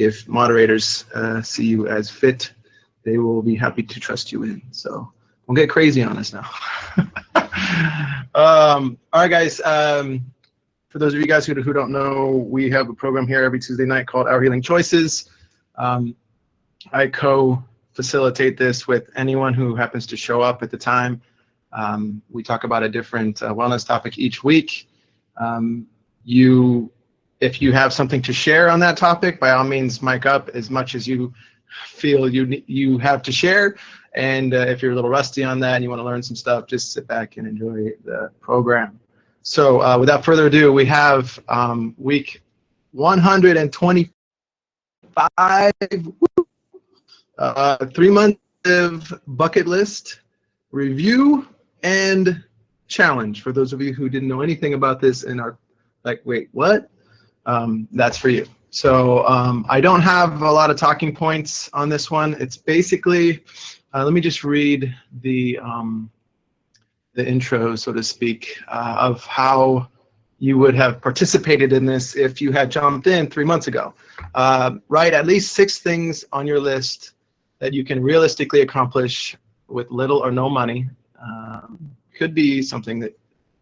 if moderators see you as fit, they will be happy to trust you in. So don't get crazy on us now. All right, guys. For those of you guys who don't know, we have a program here every Tuesday night called Our Healing Choices. I co-facilitate this with anyone who happens to show up at the time. We talk about a different wellness topic each week. If you have something to share on that topic, by all means, mic up as much as you feel you have to share. And if you're a little rusty on that and you want to learn some stuff, just sit back and enjoy the program. So without further ado, we have week 125, 3-month bucket list review and challenge. For those of you who didn't know anything about this and are like, wait, what? That's for you. So I don't have a lot of talking points on this one. It's basically, let me just read the intro, so to speak, of how you would have participated in this if you had jumped in 3 months ago. Write at least 6 things on your list that you can realistically accomplish with little or no money. Could be something that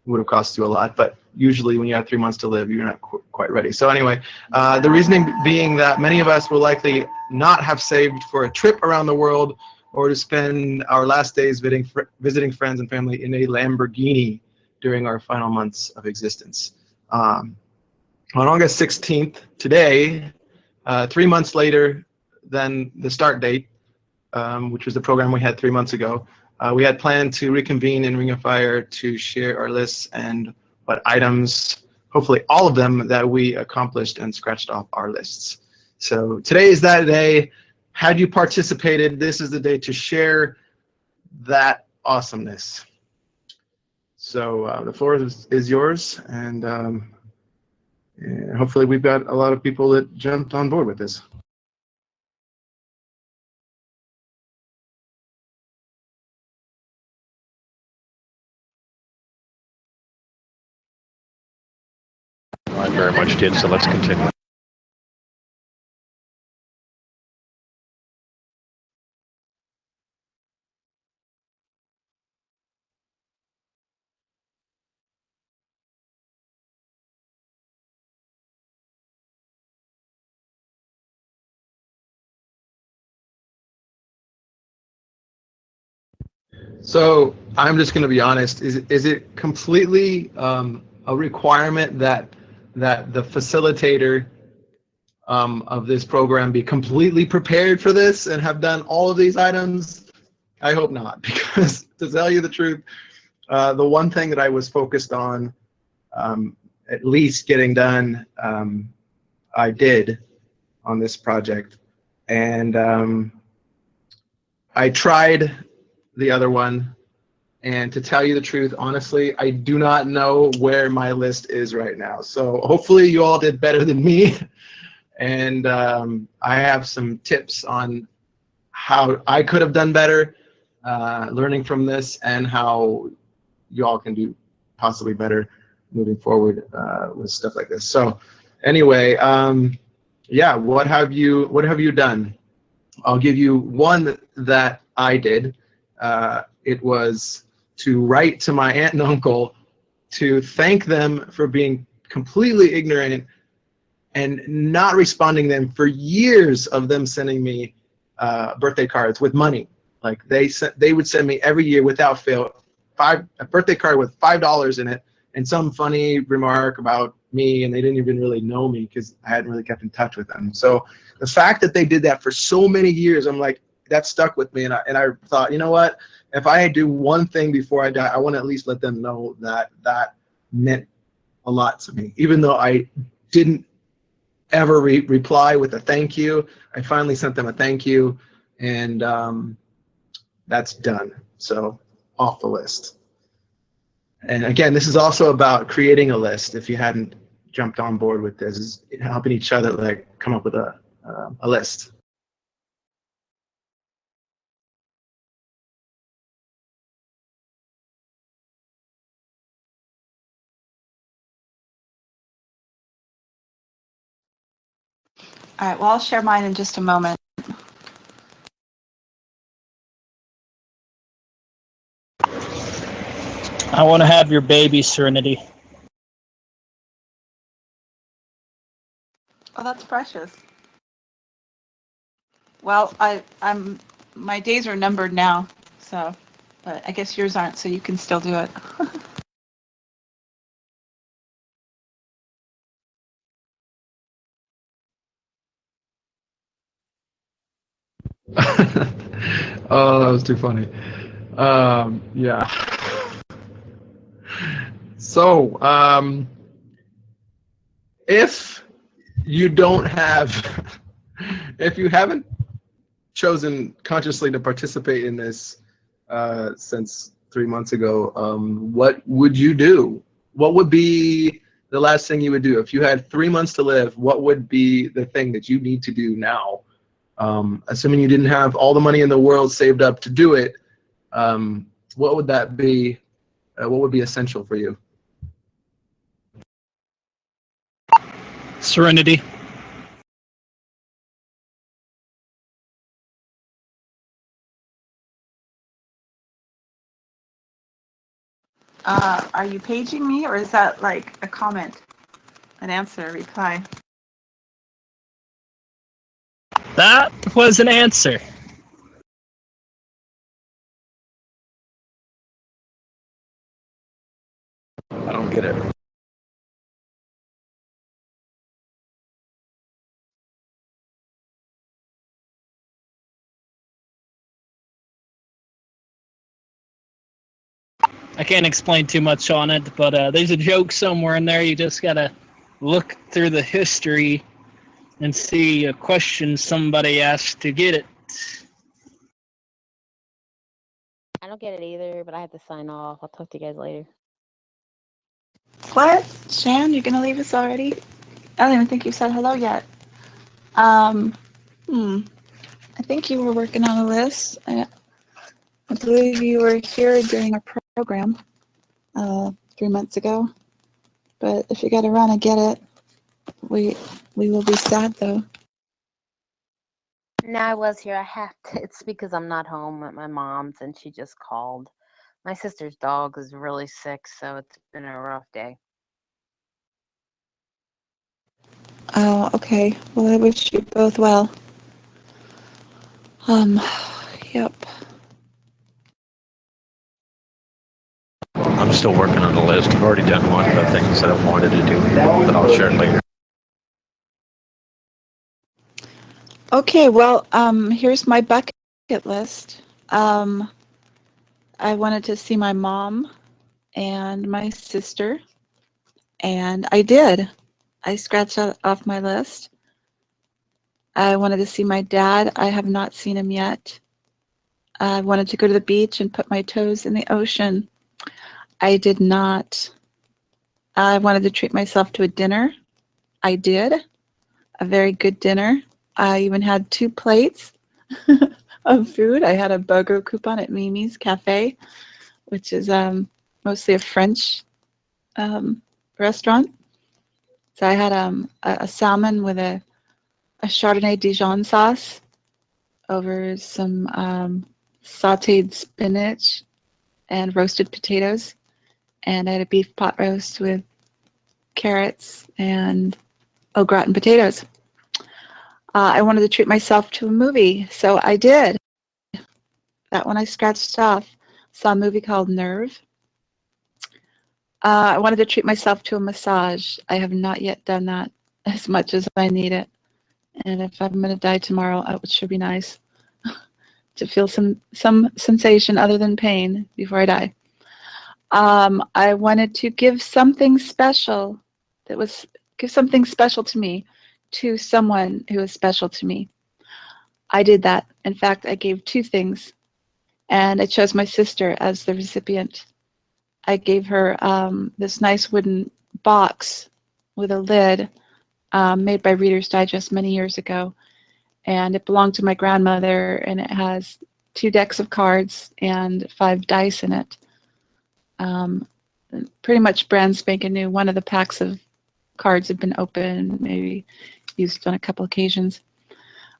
would have cost you a lot, but usually when you have 3 months to live, you're not quite ready. So anyway, the reasoning being that many of us will likely not have saved for a trip around the world or to spend our last days visiting friends and family in a Lamborghini during our final months of existence. On August 16th, today, 3 months later than the start date, which was the program we had 3 months ago, we had planned to reconvene in Ring of Fire to share our lists and what items, hopefully all of them, that we accomplished and scratched off our lists. So today is that day. Had you participated, this is the day to share that awesomeness. So the floor is yours, and hopefully we've got a lot of people that jumped on board with this. I very much did, so let's continue. So I'm just going to be honest. Is it completely a requirement that the facilitator of this program be completely prepared for this and have done all of these items? I hope not, because to tell you the truth, the one thing that I was focused on at least getting done, I did on this project, and I tried the other one, and to tell you the truth, honestly, I do not know where my list is right now. So hopefully you all did better than me, and I have some tips on how I could have done better, learning from this, and how you all can do possibly better moving forward with stuff like this. So anyway, yeah, what have you done? I'll give you one that I did. It was to write to my aunt and uncle to thank them for being completely ignorant and not responding to them for years of them sending me birthday cards with money. Like they would send me every year without fail a birthday card with $5 in it and some funny remark about me, and they didn't even really know me because I hadn't really kept in touch with them. So the fact that they did that for so many years, I'm like, that stuck with me, and I thought, you know what? If I do one thing before I die, I want to at least let them know that that meant a lot to me, even though I didn't ever reply with a thank you. I finally sent them a thank you, and that's done. So off the list. And again, this is also about creating a list. If you hadn't jumped on board with this, is helping each other like come up with a list. All right, well, I'll share mine in just a moment. I want to have your baby, Serenity. Oh, that's precious. Well, my days are numbered now, so, but I guess yours aren't, so you can still do it. Oh, that was too funny. Yeah. So, if you don't have, if you haven't chosen consciously to participate in this since 3 months ago, what would you do? What would be the last thing you would do? If you had 3 months to live, what would be the thing that you need to do now? Assuming you didn't have all the money in the world saved up to do it, what would that be? What would be essential for you? Serenity. Are you paging me, or is that like a comment, an answer, a reply? That was an answer. I don't get it. I can't explain too much on it, but there's a joke somewhere in there. You just gotta look through the history and see a question somebody asked to get it. I don't get it either, but I have to sign off. I'll talk to you guys later. What? Shan, you're gonna leave us already? I don't even think you said hello yet. Um, I think you were working on a list. I believe you were here during our program 3 months ago. But if you got to run, I get it. We will be sad though. No, I was here. I have to. It's because I'm not home at my mom's, and she just called. My sister's dog is really sick, so it's been a rough day. Oh, okay. Well, I wish you both well. Yep. I'm still working on the list. I've already done one of the things that I wanted to do, but I'll share it later. Okay, well, here's my bucket list. I wanted to see my mom and my sister, and I did. I scratched that off my list. I wanted to see my dad. I have not seen him yet. I wanted to go to the beach and put my toes in the ocean. I did not. I wanted to treat myself to a dinner. I did. A very good dinner. I even had 2 plates of food. I had a BOGO coupon at Mimi's Cafe, which is mostly a French restaurant. So I had a salmon with a Chardonnay Dijon sauce over some sauteed spinach and roasted potatoes. And I had a beef pot roast with carrots and au gratin potatoes. I wanted to treat myself to a movie, so I did. That one I scratched off. Saw a movie called Nerve. I wanted to treat myself to a massage. I have not yet done that as much as I need it. And if I'm going to die tomorrow, it would sure be nice to feel some sensation other than pain before I die. I wanted to give something special give something special to me to someone who is special to me. I did that. In fact, I gave 2 things, and I chose my sister as the recipient. I gave her this nice wooden box with a lid made by Reader's Digest many years ago, and it belonged to my grandmother, and it has 2 decks of cards and 5 dice in it. Pretty much brand spanking new. One of the packs of cards had been opened maybe used on a couple occasions.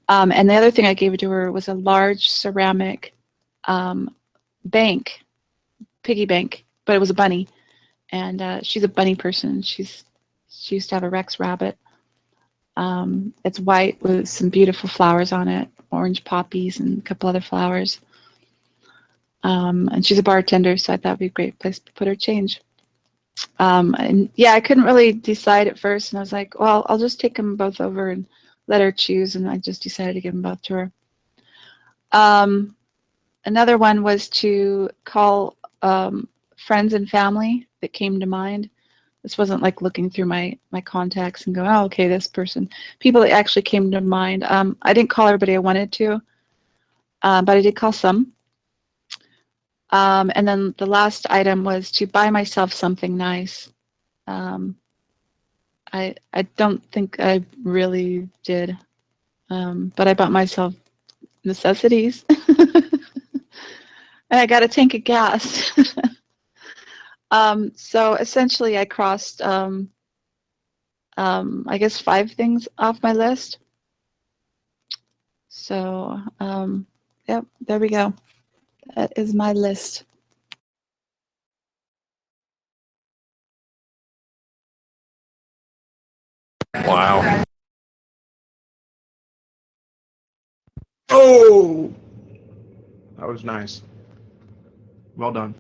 And the other thing I gave to her was a large ceramic bank, piggy bank, but it was a bunny. And she's a bunny person. She used to have a Rex rabbit. It's white with some beautiful flowers on it, orange poppies and a couple other flowers. And she's a bartender, so I thought it'd be a great place to put her change. And yeah, I couldn't really decide at first, and I was like, well, I'll just take them both over and let her choose, and I just decided to give them both to her. Another one was to call friends and family that came to mind. This wasn't like looking through my contacts and going, oh, okay, this person. People that actually came to mind. I didn't call everybody I wanted to, but I did call some. And then the last item was to buy myself something nice. I don't think I really did, but I bought myself necessities. And I got a tank of gas. So essentially I crossed, I guess 5 things off my list. So, yep, there we go. That is my list. Wow. Oh, that was nice. Well done.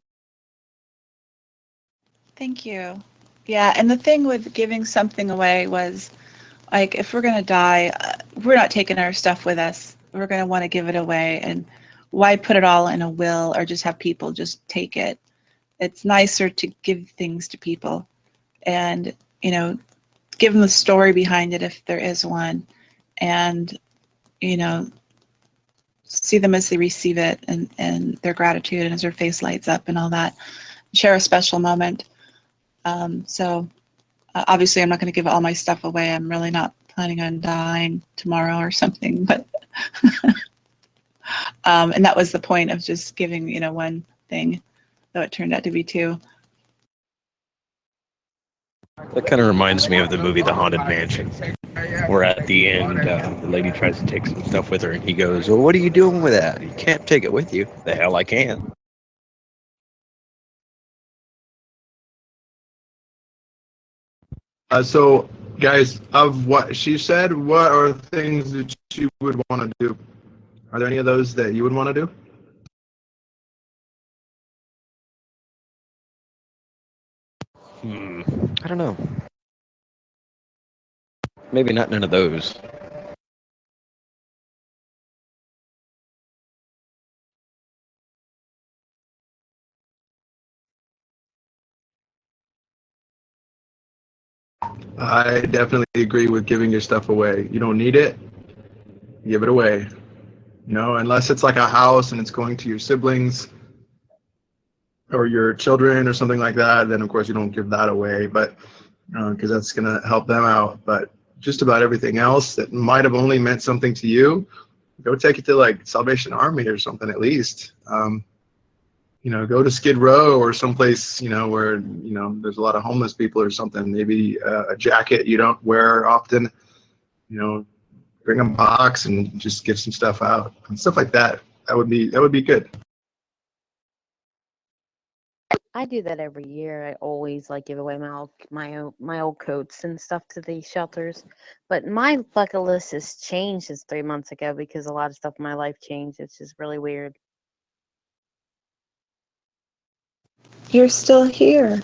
Thank you. Yeah, and the thing with giving something away was, like, if we're going to die, we're not taking our stuff with us. We're going to want to give it away. And why put it all in a will or just have people just take it? It's nicer to give things to people and, you know, give them the story behind it if there is one. And, you know, see them as they receive it and their gratitude and as their face lights up and all that. Share a special moment. So obviously I'm not going to give all my stuff away. I'm really not planning on dying tomorrow or something, but and that was the point of just giving, you know, one thing, though it turned out to be 2. That kind of reminds me of the movie The Haunted Mansion, where at the end, the lady tries to take some stuff with her, and he goes, well, what are you doing with that? You can't take it with you. The hell I can. So, guys, of what she said, what are things that you would want to do? Are there any of those that you would want to do? I don't know. Maybe not none of those. I definitely agree with giving your stuff away. You don't need it, give it away. You know, unless it's like a house and it's going to your siblings or your children or something like that, then of course you don't give that away, but because that's going to help them out. But just about everything else that might have only meant something to you, go take it to like Salvation Army or something at least. You know, go to Skid Row or someplace, you know, where, you know, there's a lot of homeless people or something. Maybe a jacket you don't wear often, you know, bring a box and just give some stuff out and stuff like that. That would be good. I do that every year. I always like give away my old coats and stuff to the shelters. But my bucket list has changed since 3 months ago because a lot of stuff in my life changed. It's just really weird. You're still here.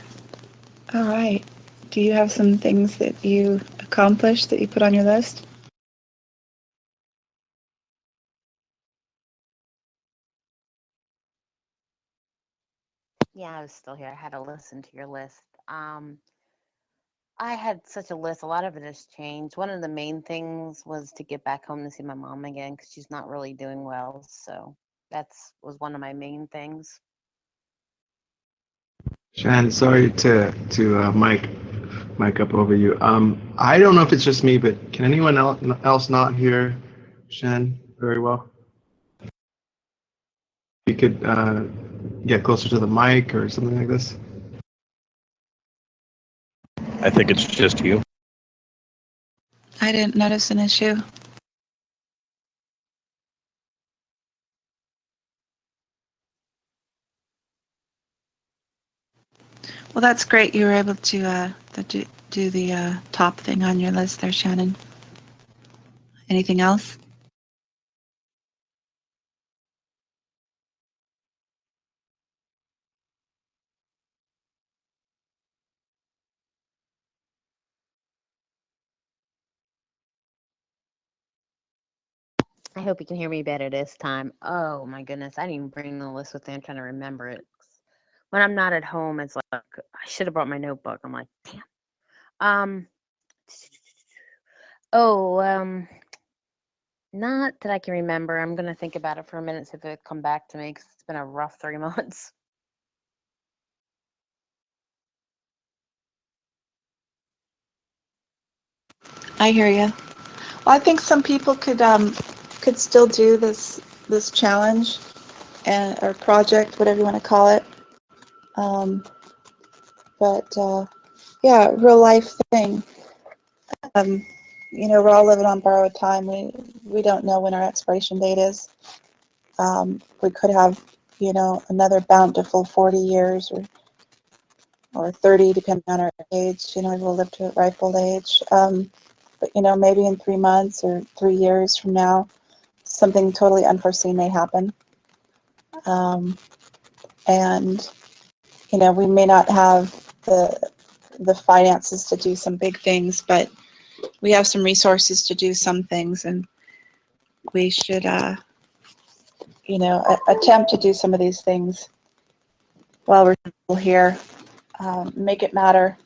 All right. Do you have some things that you accomplished that you put on your list? Yeah, I was still here. I had to listen to your list. I had such a list. A lot of it has changed. One of the main things was to get back home to see my mom again because she's not really doing well. So that's was one of my main things. Shan, sorry to mic up over you. I don't know if it's just me, but can anyone else not hear Shan very well? You could get closer to the mic or something like this. I think it's just you. I didn't notice an issue. Well, that's great. You were able to do the top thing on your list there, Shannon. Anything else? I hope you can hear me better this time. Oh my goodness, I didn't even bring the list with me. I'm trying to remember it. When I'm not at home, it's like I should have brought my notebook. I'm like, damn. Um. Oh. Not that I can remember. I'm gonna think about it for a minute, see if it come back to me, because it's been a rough 3 months. I hear you. Well, I think some people could still do this challenge and or project, whatever you want to call it. Um, but yeah, real life thing. Um, we're all living on borrowed time. We don't know when our expiration date is. We could have, another bountiful 40 years or 30, depending on our age. We'll live to a ripe old age. But maybe in 3 months or 3 years from now, something totally unforeseen may happen. And we may not have the finances to do some big things, but we have some resources to do some things, and we should attempt to do some of these things while we're still here. Make it matter.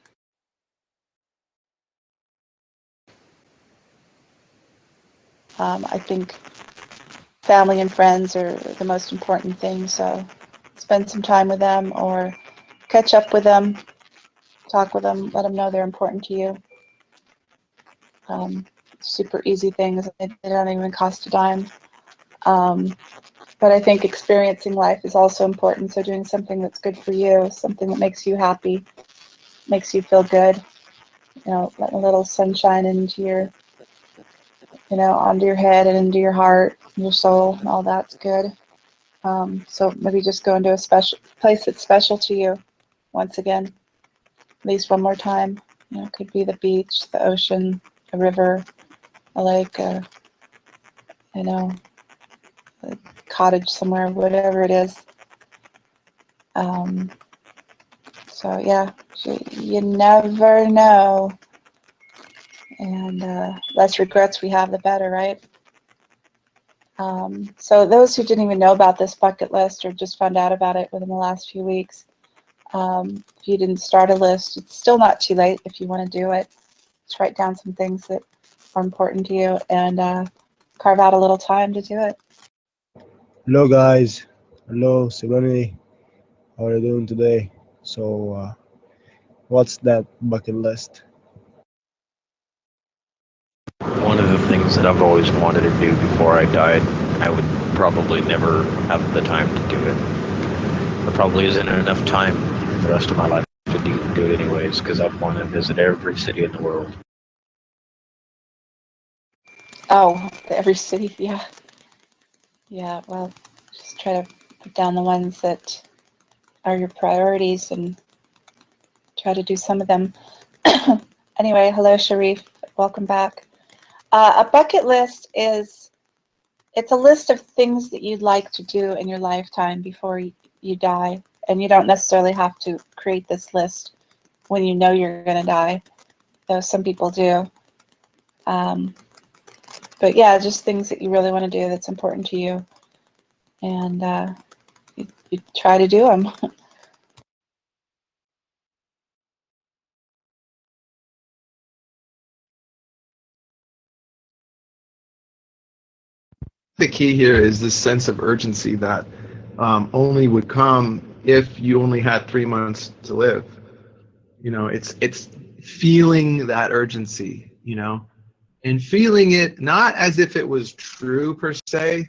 I think family and friends are the most important thing, so spend some time with them or catch up with them, talk with them, let them know they're important to you. Super easy things. They don't even cost a dime. But I think experiencing life is also important. So doing something that's good for you, something that makes you happy, makes you feel good, letting a little sunshine into your, onto your head and into your heart, your soul, and all that's good. So maybe just go into a special place that's special to you once again, at least one more time. It could be the beach, the ocean, a river, a lake, a cottage somewhere, whatever it is. So yeah, you never know. And less regrets we have, the better, right? So those who didn't even know about this bucket list or just found out about it within the last few weeks, if you didn't start a list, it's still not too late if you want to do it. Just write down some things that are important to you and carve out a little time to do it. Hello guys, hello Serenity, how are you doing today? So what's that bucket list? One of the things that I've always wanted to do before I died, I would probably never have the time to do it. There probably isn't enough time the rest of my life to do it anyways, because I'd want to visit every city in the world. Oh, every city, yeah. Yeah, well, just try to put down the ones that are your priorities and try to do some of them. Anyway, hello, Sharif. Welcome back. A bucket list it's a list of things that you'd like to do in your lifetime before you die. And you don't necessarily have to create this list when you know you're going to die, though some people do. But yeah, just things that you really want to do that's important to you. And you try to do them. The key here is this sense of urgency that only would come if you only had 3 months to live. It's feeling that urgency, and feeling it not as if it was true per se,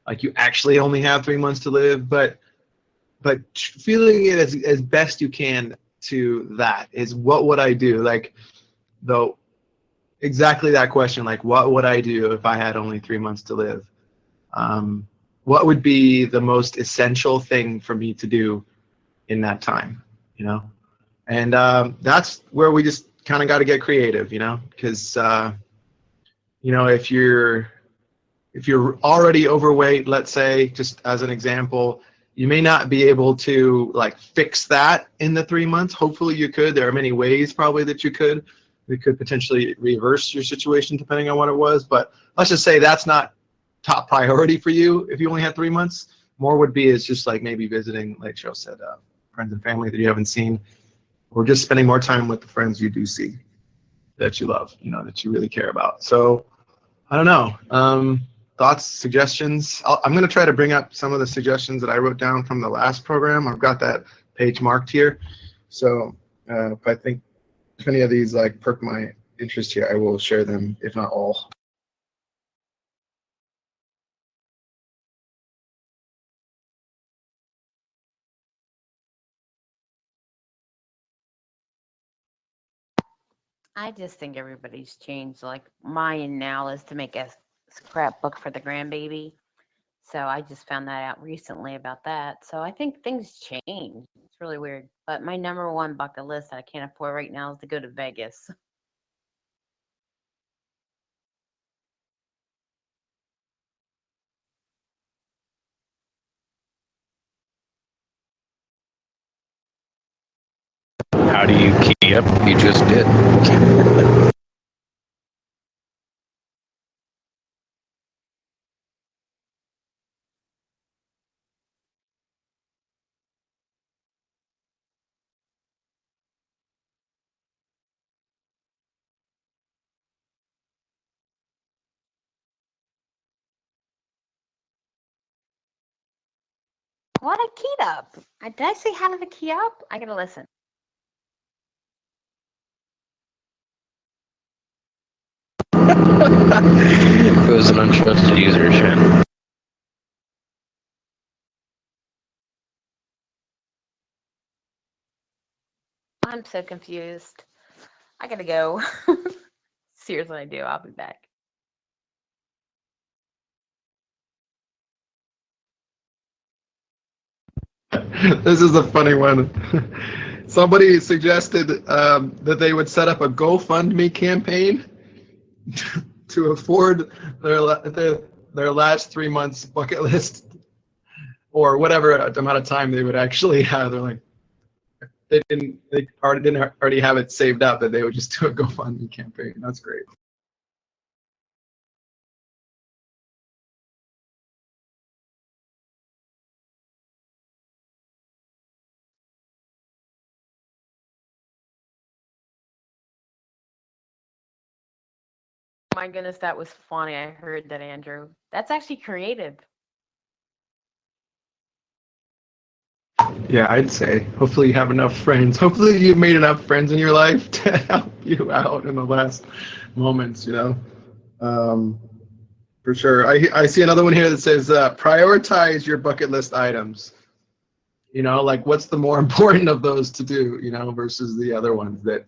like you actually only have 3 months to live, but feeling it as best you can to that is what would I do? Like, though, exactly that question, like what would I do if I had only 3 months to live? What would be the most essential thing for me to do in that time, you know? And that's where we just kind of got to get creative, you know, because you know, if you're already overweight, let's say, just as an example, you may not be able to like fix that in the 3 months. Hopefully you could. There are many ways probably that you could. We could potentially reverse your situation depending on what it was. But let's just say that's not top priority for you if you only had 3 months. More would be is just like maybe visiting, like Joe said, friends and family that you haven't seen, or just spending more time with the friends you do see that you love, you know, that you really care about. So I don't know. Thoughts, suggestions? I'm going to try to bring up some of the suggestions that I wrote down from the last program. I've got that page marked here. So if I think if any of these like perk my interest here, I will share them, if not all. I just think everybody's changed. Like mine now is to make a scrapbook for the grandbaby. So I just found that out recently about that. So I think things change. It's really weird. But my number one bucket list that I can't afford right now is to go to Vegas. How do you key up? You just did. What a keyed up. Did I say how to key up? I gotta listen. It was an untrusted user, Shen. I'm so confused. I gotta go. Seriously, I do. I'll be back. This is a funny one. Somebody suggested that they would set up a GoFundMe campaign to afford their last 3 months bucket list, or whatever amount of time they would actually have. They're like, they didn't already have it saved up, that they would just do a GoFundMe campaign. That's great. My goodness, that was funny. I heard that, Andrew. That's actually creative. Yeah, I'd say. Hopefully you have enough friends. Hopefully you made enough friends in your life to help you out in the last moments, you know. For sure. I see another one here that says prioritize your bucket list items. You know, like what's the more important of those to do, you know, versus the other ones that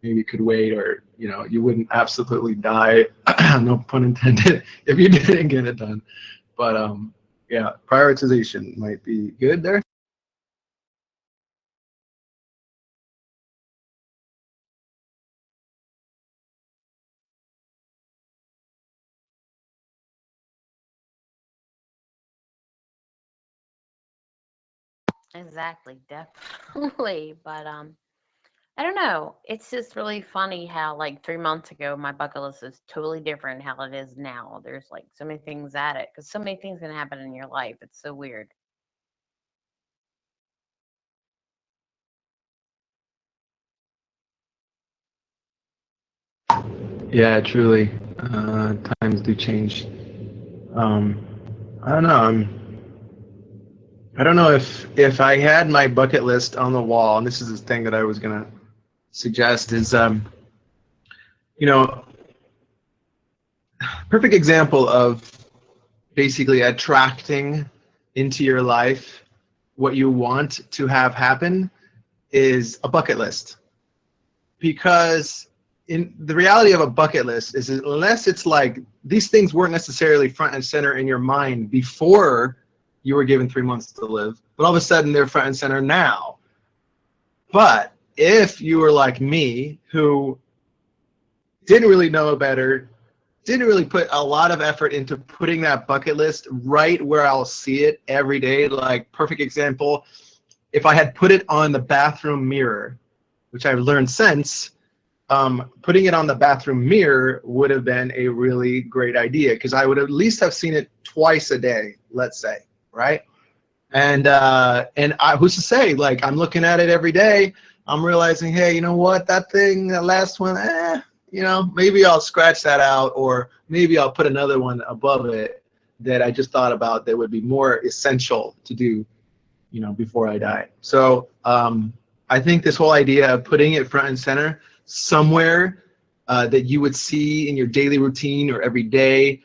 maybe could wait, or, you know, you wouldn't absolutely die, no pun intended, if you didn't get it done. But yeah, prioritization might be good there. Exactly, definitely. But I don't know. It's just really funny how like 3 months ago my bucket list is totally different how it is now. There's like so many things at it because so many things can happen in your life. It's so weird. Yeah, truly. Times do change. Um, I don't know. I don't know if I had my bucket list on the wall, and this is the thing that I was gonna suggest is, you know, perfect example of basically attracting into your life what you want to have happen is a bucket list. Because in the reality of a bucket list is unless it's like these things weren't necessarily front and center in your mind before you were given 3 months to live, but all of a sudden they're front and center now. But if you were like me, who didn't really know better, didn't really put a lot of effort into putting that bucket list right where I'll see it every day, like perfect example, if I had put it on the bathroom mirror, which I've learned since, putting it on the bathroom mirror would have been a really great idea because I would at least have seen it twice a day, let's say, right? And who's to say? Like, I'm looking at it every day. I'm realizing, hey, you know what? That thing, that last one, you know, maybe I'll scratch that out, or maybe I'll put another one above it that I just thought about that would be more essential to do, you know, before I die. So I think this whole idea of putting it front and center somewhere that you would see in your daily routine or every day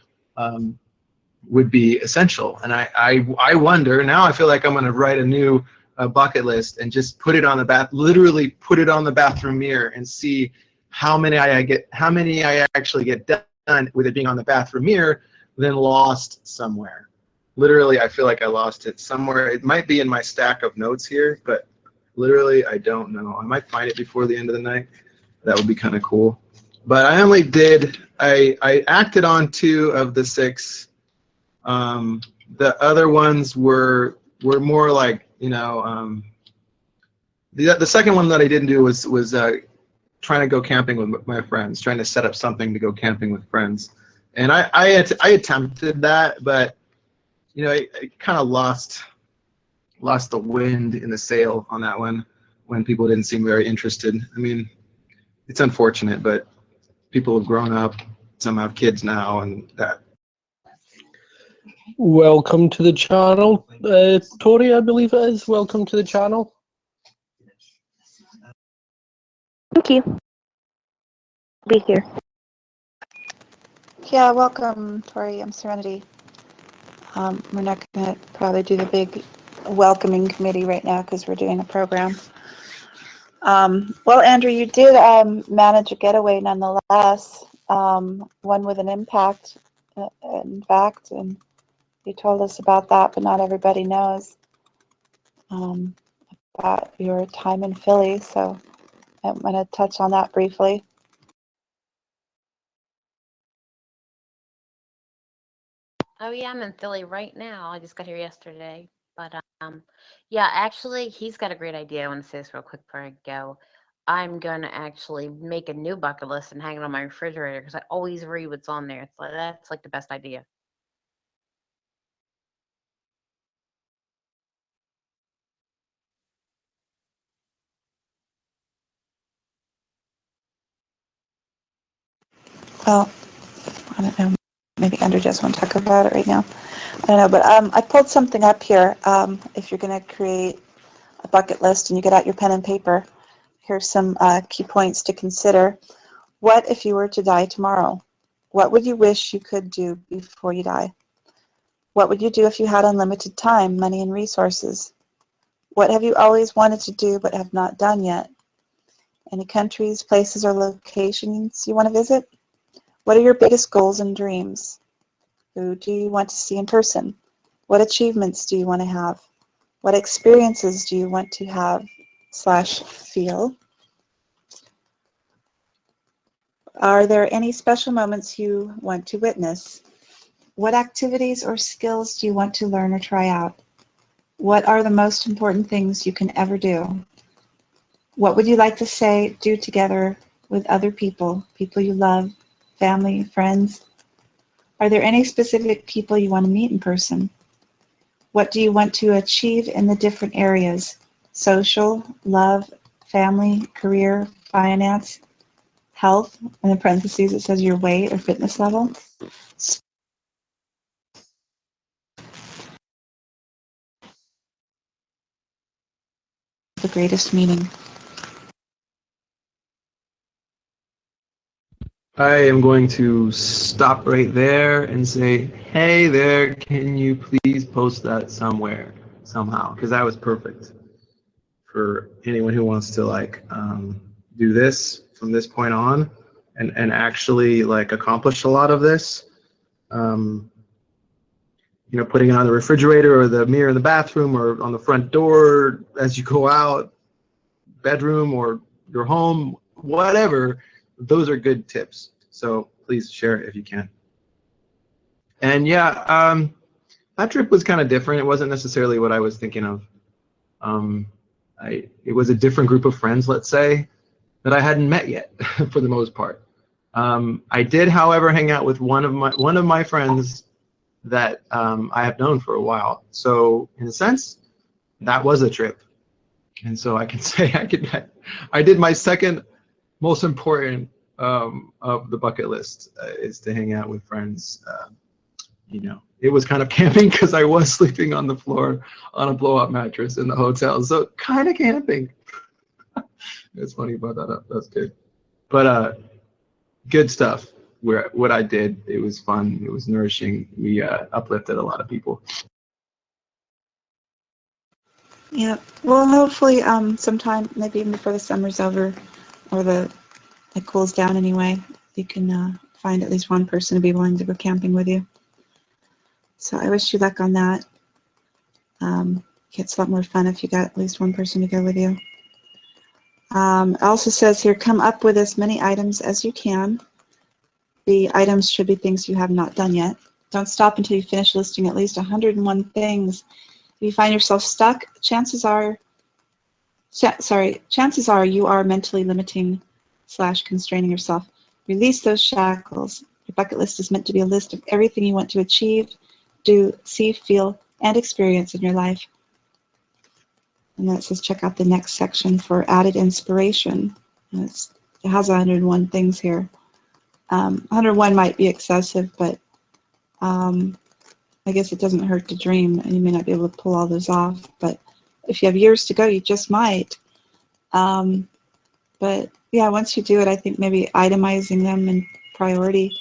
would be essential. And I wonder, now I feel like I'm going to write a new bucket list and just put it on the literally put it on the bathroom mirror and see how many I actually get done with it being on the bathroom mirror, then lost somewhere. Literally, I feel like I lost it somewhere. It might be in my stack of notes here, but literally, I don't know. I might find it before the end of the night. That would be kind of cool. But I only did, I acted on 2 of the 6. The other ones were more like, you know, the second one that I didn't do was trying to go camping with my friends, trying to set up something to go camping with friends. And I attempted that, but you know, I kind of lost the wind in the sail on that one when people didn't seem very interested. I mean, it's unfortunate, but people have grown up, some have kids now, and that. Welcome to the channel, Tori, I believe it is. Welcome to the channel. Thank you. Be here. Yeah, welcome, Tori. I'm Serenity. We're not going to probably do the big welcoming committee right now because we're doing a program. Well, Andrew, you did manage a getaway nonetheless, one with an impact, in fact, and you told us about that, but not everybody knows about your time in Philly, so I'm going to touch on that briefly. Oh yeah, I'm in Philly right now. I just got here yesterday. But yeah, actually, he's got a great idea. I want to say this real quick before I go. I'm gonna actually make a new bucket list and hang it on my refrigerator because I always read what's on there. It's like, that's like the best idea. Well, I don't know. Maybe Andrew doesn't want to talk about it right now. I don't know, but I pulled something up here. If you're going to create a bucket list and you get out your pen and paper, here's some key points to consider. What if you were to die tomorrow? What would you wish you could do before you die? What would you do if you had unlimited time, money, and resources? What have you always wanted to do but have not done yet? Any countries, places, or locations you want to visit? What are your biggest goals and dreams? Who do you want to see in person? What achievements do you want to have? What experiences do you want to have / feel? Are there any special moments you want to witness? What activities or skills do you want to learn or try out? What are the most important things you can ever do? What would you like to say, do together with other people you love, family, friends? Are there any specific people you want to meet in person? What do you want to achieve in the different areas? Social, love, family, career, finance, health, and in parentheses it says your weight or fitness level. The greatest meaning. I am going to stop right there and say, hey there, can you please post that somewhere, somehow? Because that was perfect for anyone who wants to like do this from this point on. and actually like accomplished a lot of this. You know, putting it on the refrigerator or the mirror in the bathroom or on the front door as you go out, bedroom or your home, whatever. Those are good tips. So please share it if you can. And yeah, that trip was kind of different. It wasn't necessarily what I was thinking of. It was a different group of friends, let's say, that I hadn't met yet for the most part. I did, however, hang out with one of my friends that I have known for a while. So in a sense, that was a trip. And so I can say I did my second most important of the bucket list is to hang out with friends. You know, it was kind of camping because I was sleeping on the floor on a blow-up mattress in the hotel. So kind of camping. It's funny you brought that up. That's good. But good stuff. What I did, it was fun. It was nourishing. We uplifted a lot of people. Yeah. Well, hopefully, sometime, maybe even before the summer's over, or it cools down anyway, you can find at least one person to be willing to go camping with you. So I wish you luck on that. It's a lot more fun if you got at least one person to go with you. It also says here, come up with as many items as you can. The items should be things you have not done yet. Don't stop until you finish listing at least 101 things. If you find yourself stuck, chances are you are mentally limiting / constraining yourself. Release those shackles. Your bucket list is meant to be a list of everything you want to achieve, do, see, feel, and experience in your life. And then it says check out the next section for added inspiration. And it has 101 things here. 101 might be excessive, but I guess it doesn't hurt to dream, and you may not be able to pull all those off. But if you have years to go, you just might. But yeah, once you do it, I think maybe itemizing them in priority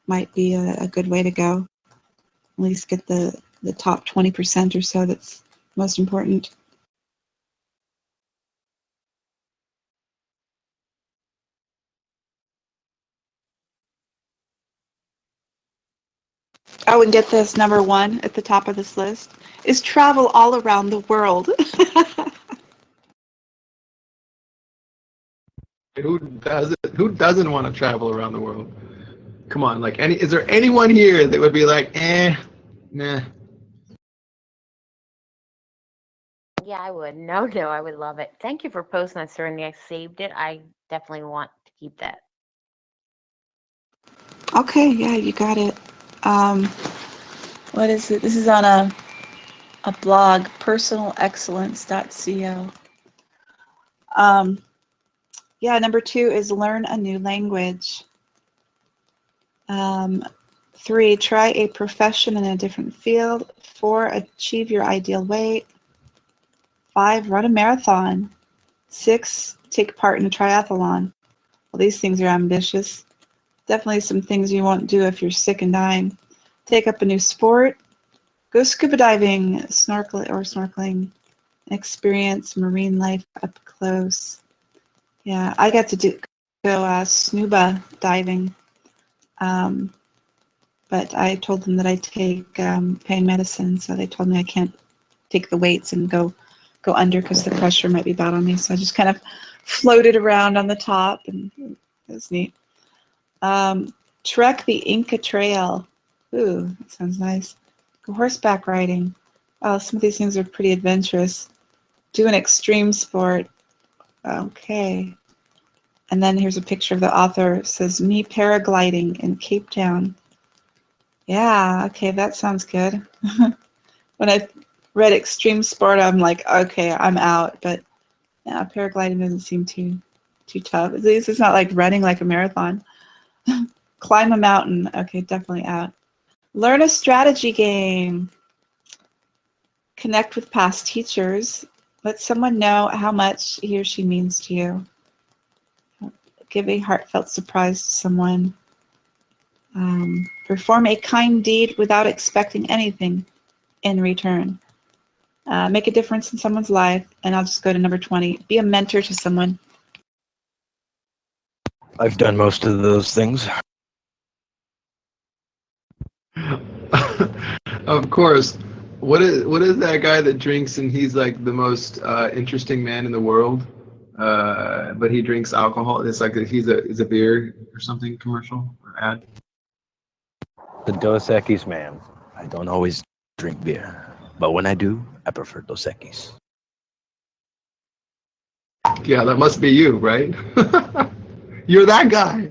might be a good way to go. At least get the top 20% or so that's most important. Oh, and get this, number 1 at the top of this list is travel all around the world. Who doesn't want to travel around the world? Come on, like is there anyone here that would be like, nah? Yeah, I would. No, I would love it. Thank you for posting that, Serenity. I saved it. I definitely want to keep that. Okay, yeah, you got it. What is it? This is on a blog, personalexcellence.co. Yeah, number 2 is learn a new language. 3, try a profession in a different field. 4, achieve your ideal weight. 5, run a marathon. 6, take part in a triathlon. Well, these things are ambitious. Definitely some things you won't do if you're sick and dying. Take up a new sport. Go scuba diving, snorkeling, experience marine life up close. Yeah, I got to go scuba diving, but I told them that I take pain medicine, so they told me I can't take the weights and go under because the pressure might be bad on me. So I just kind of floated around on the top, and it was neat. Trek the Inca Trail. Ooh, that sounds nice. Go horseback riding. Oh, some of these things are pretty adventurous. Do an extreme sport. Okay. And then here's a picture of the author. It says, me paragliding in Cape Town. Yeah, okay, that sounds good. When I read extreme sport, I'm like, okay, I'm out. But yeah, paragliding doesn't seem too tough. At least it's not like running like a marathon. Climb a mountain. Okay, definitely out. Learn a strategy game. Connect with past teachers. Let someone know how much he or she means to you. Give a heartfelt surprise to someone. Perform a kind deed without expecting anything in return. Make a difference in someone's life. And I'll just go to number 20. Be a mentor to someone. I've done most of those things. Of course. What is that guy that drinks and he's like the most interesting man in the world? But he drinks alcohol. It's like he's a beer or something commercial or ad. The Dos Equis man. I don't always drink beer, but when I do, I prefer Dos Equis. Yeah, that must be you, right? You're that guy.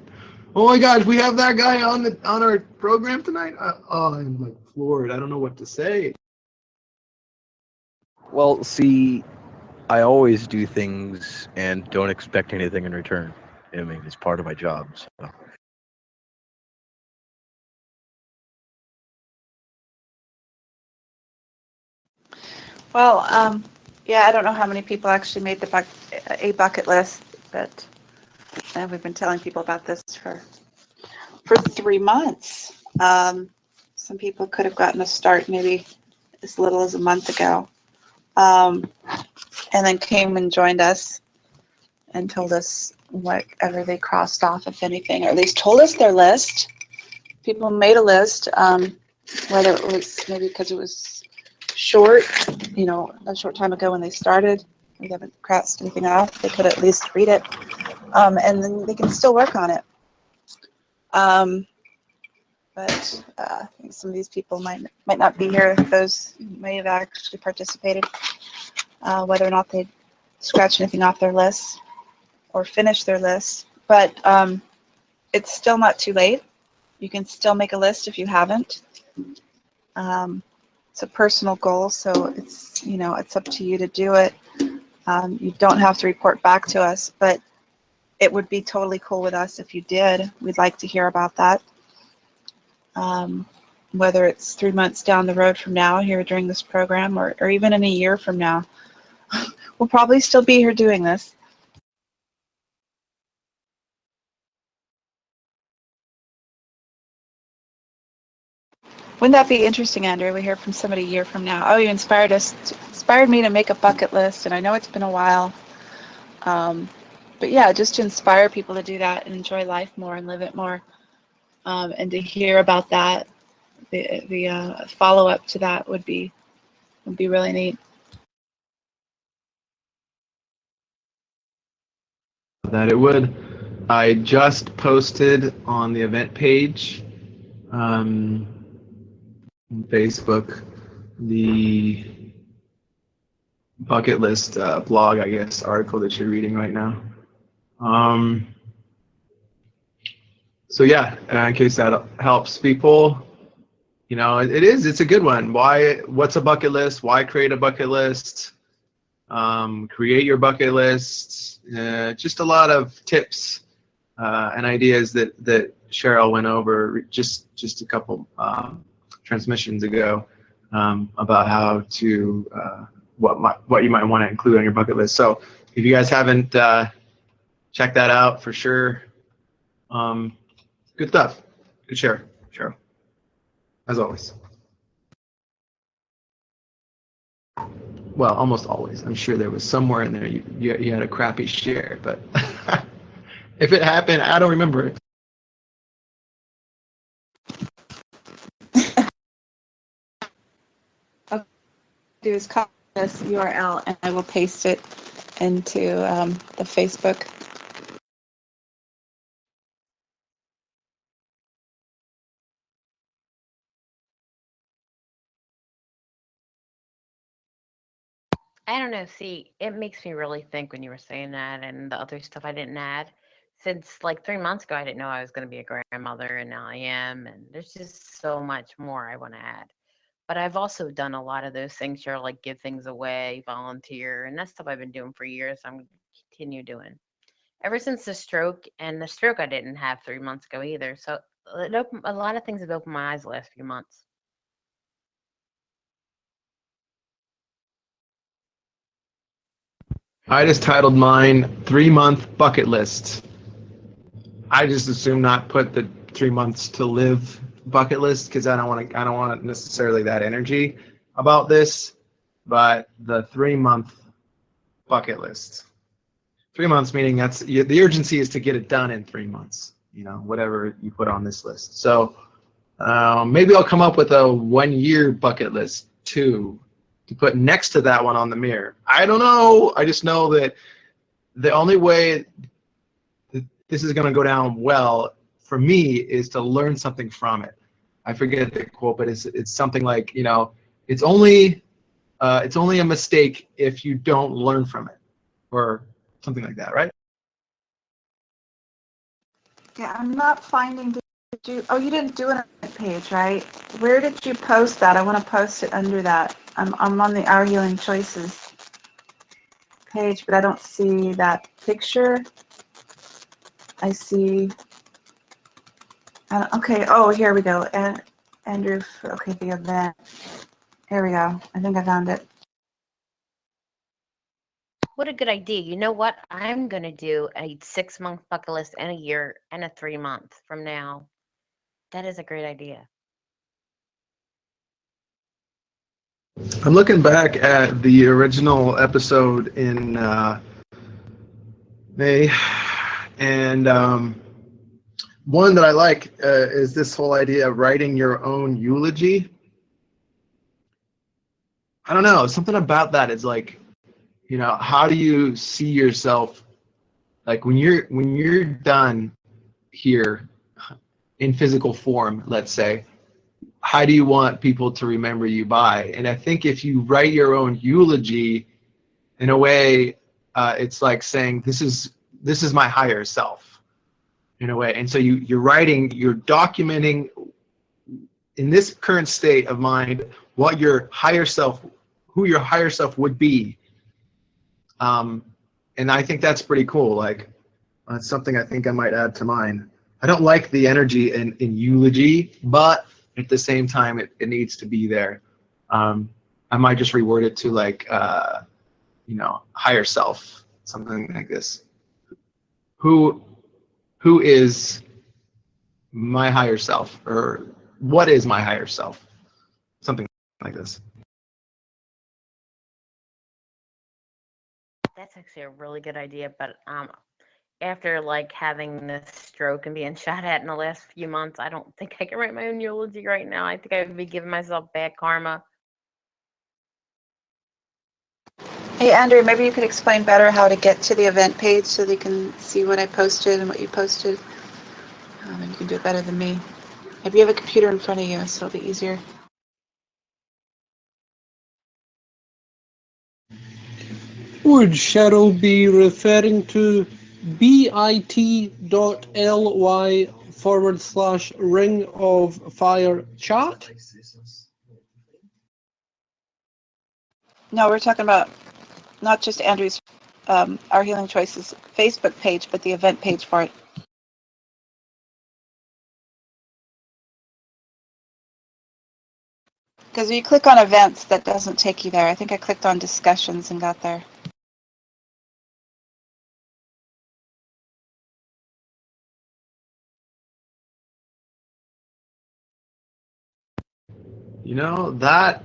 Oh my gosh, we have that guy on our program tonight. I'm like floored. I don't know what to say. Well, see, I always do things and don't expect anything in return. I mean, it's part of my job. So. Well, yeah, I don't know how many people actually made a bucket list, but we've been telling people about this for 3 months. Some people could have gotten a start maybe as little as a month ago, and then came and joined us and told us whatever they crossed off, if anything, or at least told us their list. People made a list, whether it was maybe because it was short, a short time ago when they started. We haven't crossed anything off. They could at least read it, and then they can still work on it. But I think some of these people might not be here. Those may have actually participated, whether or not they scratch anything off their list or finish their list. But it's still not too late. You can still make a list if you haven't. It's a personal goal, so it's up to you to do it. You don't have to report back to us, but it would be totally cool with us if you did. We'd like to hear about that. Whether it's 3 months down the road from now here during this program, or even in a year from now. We'll probably still be here doing this. Wouldn't that be interesting, Andrew? We hear from somebody a year from now. Oh, you inspired me to make a bucket list, and I know it's been a while. But yeah, just to inspire people to do that and enjoy life more and live it more, and to hear about that, the follow-up to that would be really neat. That it would. I just posted on the event page on Facebook the bucket list blog, I guess, article that you're reading right now. So yeah, in case that helps people, it's a good one. What's a bucket list? Why create a bucket list? Create your bucket list. Just a lot of tips and ideas that Cheryl went over just a couple transmissions ago about how to what you might want to include on your bucket list. So if you guys haven't checked that out, for sure. Good stuff. Good share, Cheryl, as always. Well, almost always. I'm sure there was somewhere in there you had a crappy share, but if it happened, I don't remember it. I'll do is copy this URL and I will paste it into the Facebook. I don't know. See, it makes me really think when you were saying that and the other stuff I didn't add. Since like 3 months ago, I didn't know I was going to be a grandmother, and now I am. And there's just so much more I want to add. But I've also done a lot of those things, sure, like give things away, volunteer, and that's stuff I've been doing for years. I'm going to continue doing. Ever since the stroke, and the stroke I didn't have 3 months ago either. So a lot of things have opened my eyes the last few months. I just titled mine 3-month bucket list. I just assume not put the 3 months to live bucket list because I don't want necessarily that energy about this, but the 3-month bucket list. 3 months meaning the urgency is to get it done in 3 months. Whatever you put on this list. So maybe I'll come up with a 1 year bucket list too, to put next to that one on the mirror. I don't know. I just know that the only way that this is going to go down well for me is to learn something from it. I forget the quote, but it's something like, it's only a mistake if you don't learn from it, or something like that, right? Yeah, I'm not finding. Oh, you didn't do an event page, right? Where did you post that? I want to post it under that. I'm on the Our Healing Choices page, but I don't see that picture. I see. Okay. Oh, here we go. And Andrew. Okay, the event. Here we go. I think I found it. What a good idea. You know what? I'm going to do a 6-month bucket list and a year and a 3-month from now. That is a great idea. I'm looking back at the original episode in May, and one that I like is this whole idea of writing your own eulogy. I don't know, something about that is like, how do you see yourself, like when you're done here in physical form, let's say, how do you want people to remember you by? And I think if you write your own eulogy, in a way, it's like saying this is my higher self, in a way. And so you're documenting in this current state of mind what your higher self, who your higher self would be. And I think that's pretty cool. Like, that's something I think I might add to mine. I don't like the energy in eulogy, but at the same time, it needs to be there. I might just reword it to like, higher self, something like this. Who is my higher self, or what is my higher self? Something like this. That's actually a really good idea. But after like having this stroke and being shot at in the last few months, I don't think I can write my own eulogy right now. I think I would be giving myself bad karma. Hey, Andrew, maybe you could explain better how to get to the event page so they can see what I posted and what you posted. And you can do it better than me. Maybe you have a computer in front of you, so it'll be easier. Would Cheryl be referring to bit.ly/Ring of Fire chat? No, we're talking about not just Andrew's Our Healing Choices Facebook page, but the event page for it. Because when you click on events, that doesn't take you there. I think I clicked on discussions and got there. That,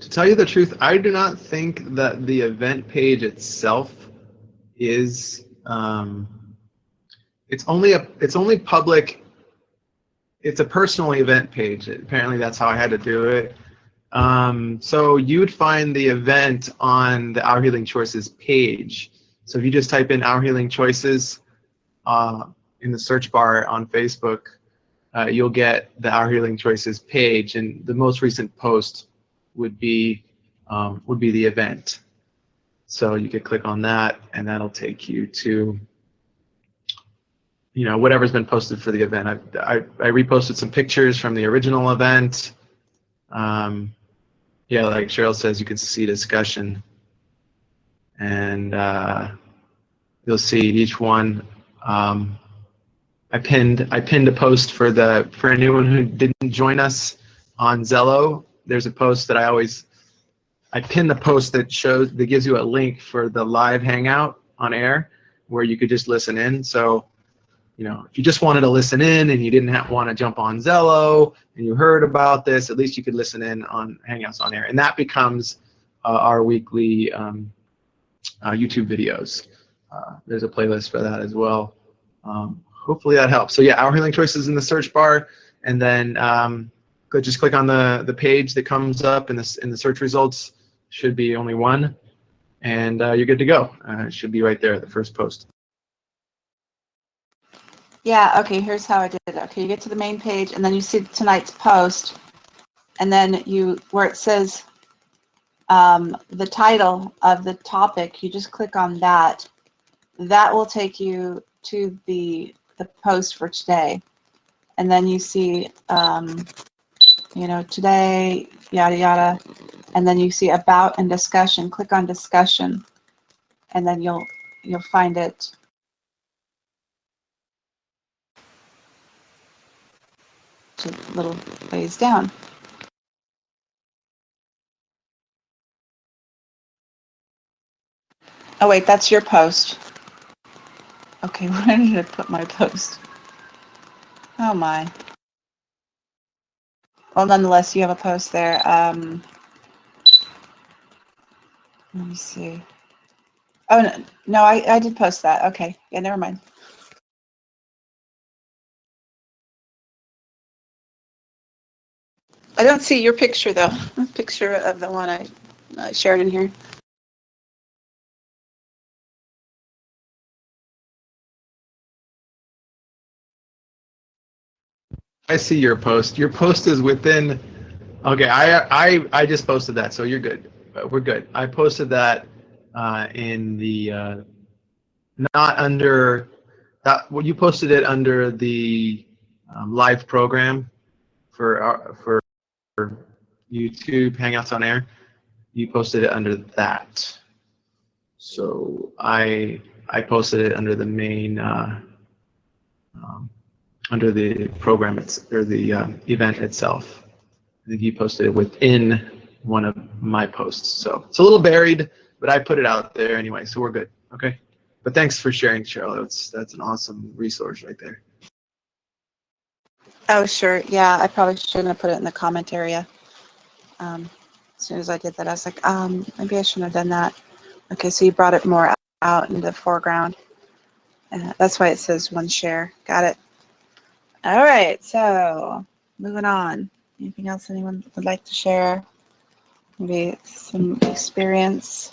to tell you the truth, I do not think that the event page itself is, it's only public. It's a personal event page. Apparently that's how I had to do it. So you would find the event on the Our Healing Choices page. So if you just type in Our Healing Choices in the search bar on Facebook, you'll get the Our Healing Choices page, and the most recent post would be the event. So you could click on that, and that'll take you to whatever's been posted for the event. I reposted some pictures from the original event. Yeah, like Cheryl says, you can see discussion, and you'll see each one. I pinned a post for anyone who didn't join us on Zello. There's a post that I pin the post that gives you a link for the live hangout on air where you could just listen in. So, if you just wanted to listen in and you didn't want to jump on Zello and you heard about this, at least you could listen in on Hangouts on air. And that becomes our weekly YouTube videos. There's a playlist for that as well. Hopefully that helps. So yeah, Our Healing Choices in the search bar, and then just click on the page that comes up in the search results. Should be only one, and you're good to go. It should be right there, the first post. Yeah, okay, here's how I did it. Okay, you get to the main page, and then you see tonight's post, and then where it says the title of the topic, you just click on that. That will take you to the post for today. And then you see, today, yada, yada. And then you see about and discussion. Click on discussion, and then you'll find it. A little ways down. Oh wait, that's your post. Okay, where did I put my post? Oh my. Well, nonetheless, you have a post there. Let me see. Oh no, I did post that. Okay, yeah, never mind. I don't see your picture though. Picture of the one I shared in here. I see your post. Your post is within. Okay, I just posted that, so you're good. We're good. I posted that in the not under that. Well, you posted it under the live program for YouTube Hangouts on Air. You posted it under that. So I posted it under the main under the program or the event itself. I think you posted it within one of my posts. So it's a little buried, but I put it out there anyway, so we're good. Okay. But thanks for sharing, Cheryl. That's an awesome resource right there. Oh sure, yeah. I probably shouldn't have put it in the comment area. As soon as I did that, I was like, maybe I shouldn't have done that. Okay, so you brought it more out in the foreground. That's why it says one share. Got it. All right, so moving on. Anything else anyone would like to share? Maybe some experience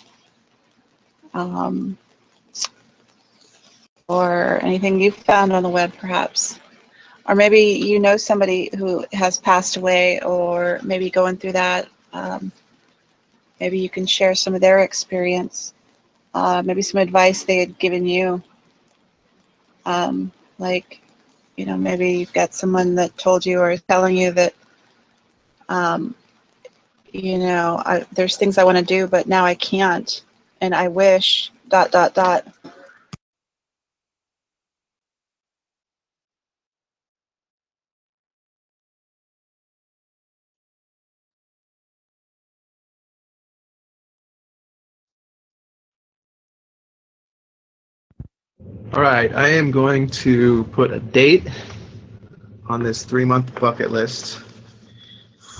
or anything you found on the web, perhaps. Or maybe you know somebody who has passed away, or maybe going through that. Maybe you can share some of their experience. Maybe some advice they had given you. Like, maybe you've got someone that told you or is telling you that, there's things I want to do, but now I can't, and I wish, ... All right, I am going to put a date on this 3-month bucket list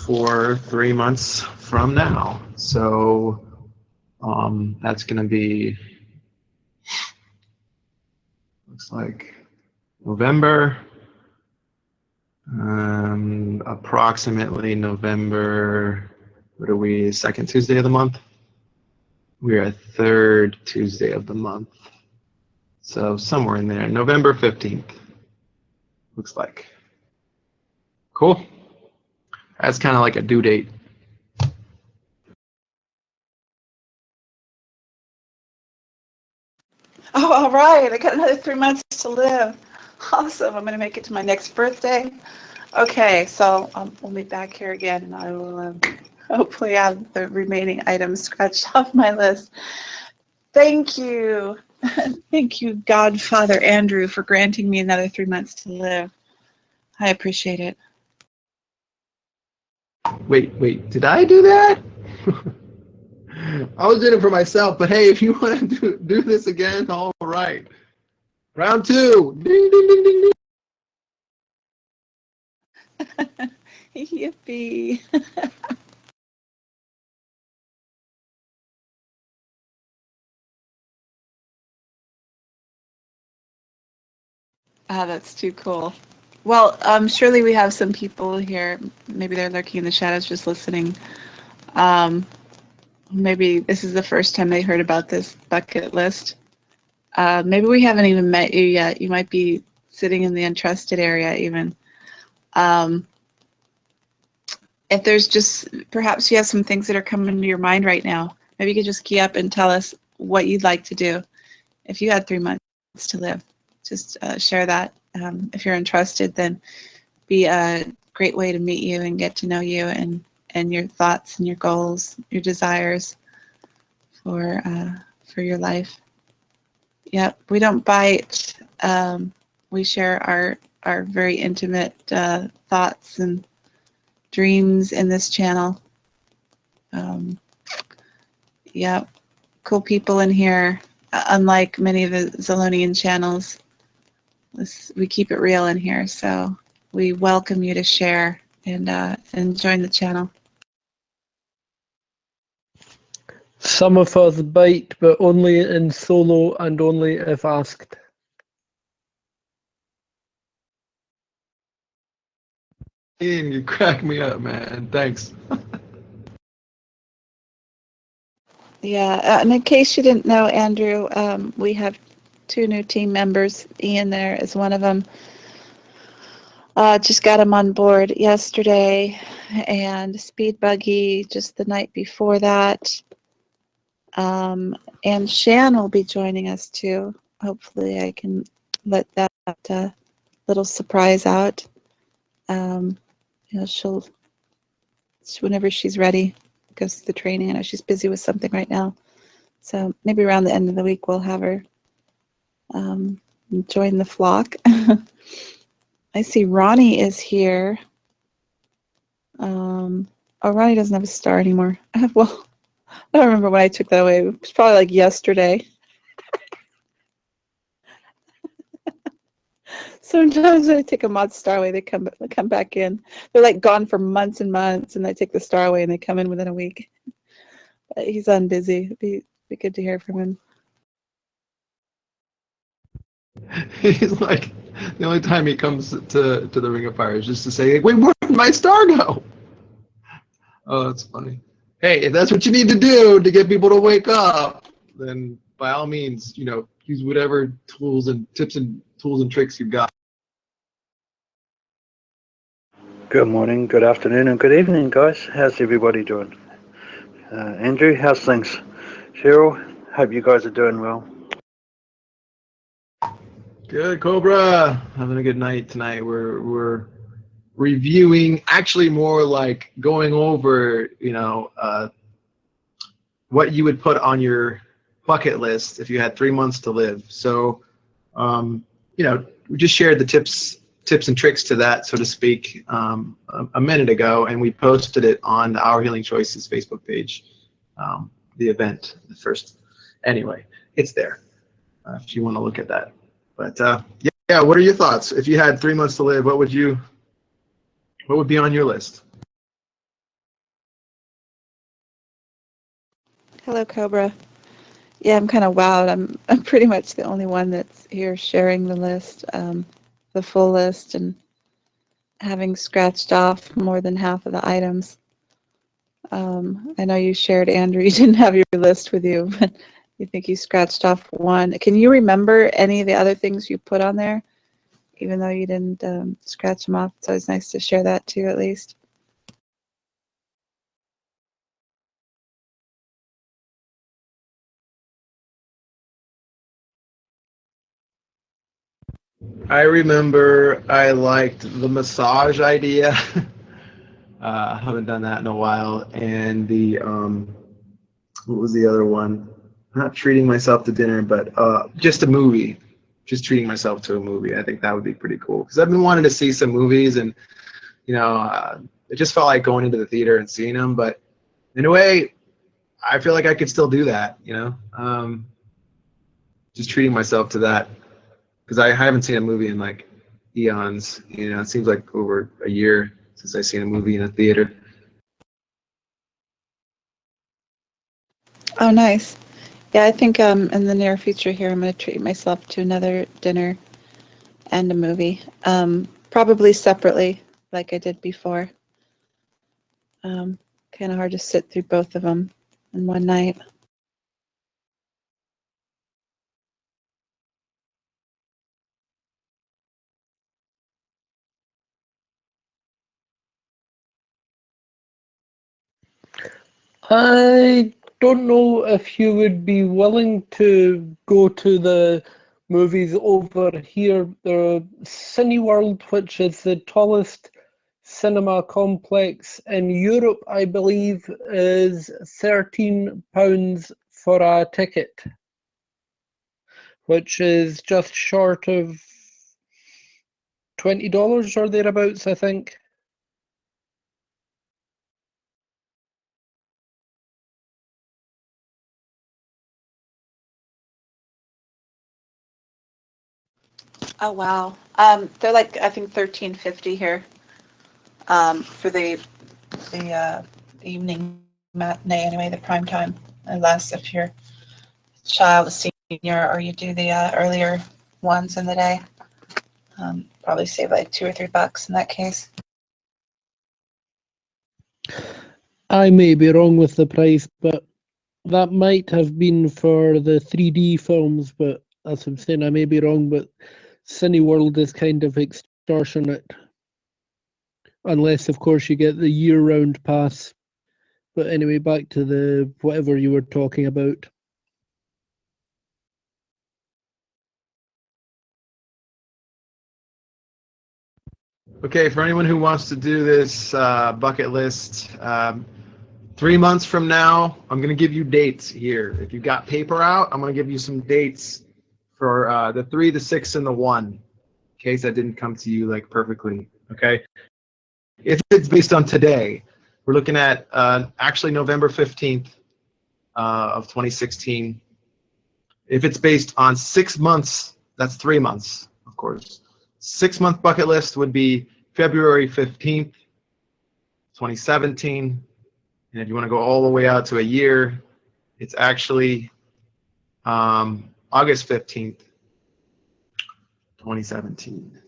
for 3 months from now. So that's going to be, looks like November, approximately November, what are we, second Tuesday of the month? We are third Tuesday of the month. So somewhere in there, November 15th, looks like. Cool. That's kind of like a due date. Oh, all right. I got another 3 months to live. Awesome. I'm going to make it to my next birthday. Okay, so we'll be back here again, and I will hopefully have the remaining items scratched off my list. Thank you. Thank you, Godfather Andrew, for granting me another 3 months to live. I appreciate it. Wait, did I do that? I was doing it for myself, but hey, if you want to do this again, all right. Round 2. Ding, ding, ding, ding, ding. Yippee. Ah, that's too cool. Well, surely we have some people here. Maybe they're lurking in the shadows, just listening. Um, maybe this is the first time they heard about this bucket list. Maybe we haven't even met you yet. You might be sitting in the untrusted area, even. Um, if there's just perhaps you have some things that are coming to your mind right now, maybe you could just key up and tell us what you'd like to do if you had 3 months to live. Just share that. If you're interested, then be a great way to meet you and get to know you and your thoughts and your goals, your desires for your life. Yep, we don't bite. We share our very intimate thoughts and dreams in this channel. Yep, cool people in here. Unlike many of the Zolonian channels, we keep it real in here. So we welcome you to share and join the channel. Some of us bite, but only in solo and only if asked. Ian, you crack me up, man. Thanks. Yeah, and in case you didn't know, Andrew, we have 2 new team members. Ian there is one of them. Just got him on board yesterday, and Speed Buggy just the night before that. And Shan will be joining us too. Hopefully I can let that little surprise out. She'll, whenever she's ready, goes to the training. I know she's busy with something right now. So maybe around the end of the week we'll have her join the flock. I see Ronnie is here. Oh, Ronnie doesn't have a star anymore. Well, I don't remember when I took that away. It was probably like yesterday. Sometimes when I take a mod star away, they come back in. They're like gone for months and months, and I take the star away, and they come in within a week. But he's on busy. It'd be good to hear from him. He's like, the only time he comes to the Ring of Fire is just to say, wait, where did my star go? Oh, that's funny. Hey, if that's what you need to do to get people to wake up, then by all means, use whatever tools and tips and tools and tricks you've got. Good morning, good afternoon, and good evening, guys. How's everybody doing? Andrew, how's things? Cheryl, hope you guys are doing well. Good, Cobra. Having a good night tonight. We're reviewing, actually more like going over, what you would put on your bucket list if you had 3 months to live. So, we just shared the tips and tricks to that, so to speak, a minute ago, and we posted it on the Our Healing Choices Facebook page, the event, the first. Anyway, it's there if you want to look at that. But yeah, what are your thoughts? If you had 3 months to live, what would be on your list? Hello, Cobra. Yeah, I'm kind of wowed. I'm pretty much the only one that's here sharing the list, the full list, and having scratched off more than half of the items. I know you shared, Andrew, you didn't have your list with you, but you think you scratched off one. Can you remember any of the other things you put on there, even though you didn't scratch them off? It's always nice to share that too, at least. I remember I liked the massage idea. I haven't done that in a while. And the what was the other one? Not treating myself to dinner, but just a movie. Just treating myself to a movie. I think that would be pretty cool because I've been wanting to see some movies, and it just felt like going into the theater and seeing them. But in a way, I feel like I could still do that. Just treating myself to that because I haven't seen a movie in like eons. It seems like over a year since I've seen a movie in a theater. Oh, nice. Yeah, I think in the near future here, I'm going to treat myself to another dinner. and a movie. Probably separately, like I did before. Kind of hard to sit through both of them in one night. I don't know if you would be willing to go to the movies over here. The Cineworld, which is the tallest cinema complex in Europe, I believe, is £13 for a ticket, which is just short of $20 or thereabouts, I think. Oh wow. They're like I think 13.50 here. For the evening matinee anyway, the prime time. Unless if your child is senior or you do the earlier ones in the day. Probably save like $2 or $3 in that case. I may be wrong with the price, but that might have been for the 3D films, but as I'm saying, I may be wrong, but Cineworld is kind of extortionate. Unless, of course, you get the year-round pass. But anyway, back to the whatever you were talking about. Okay, for anyone who wants to do this bucket list, 3 months from now, I'm going to give you dates here. If you've got paper out, I'm going to give you some dates for the 3, the 6, and the 1, in case that didn't come to you like perfectly. Okay, if it's based on today, we're looking at actually November 15th of 2016. If it's based on 6 months, that's 3 months, of course. 6-month bucket list would be February 15th, 2017. And if you want to go all the way out to a year, it's actually August 15th, 2017.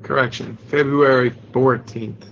Correction, February 14th.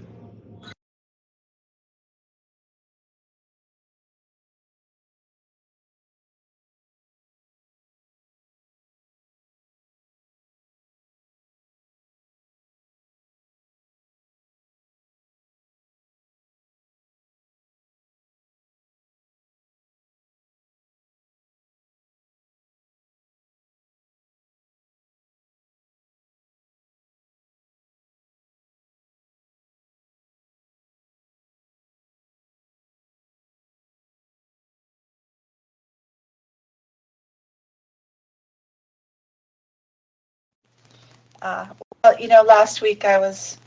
Well, last week I was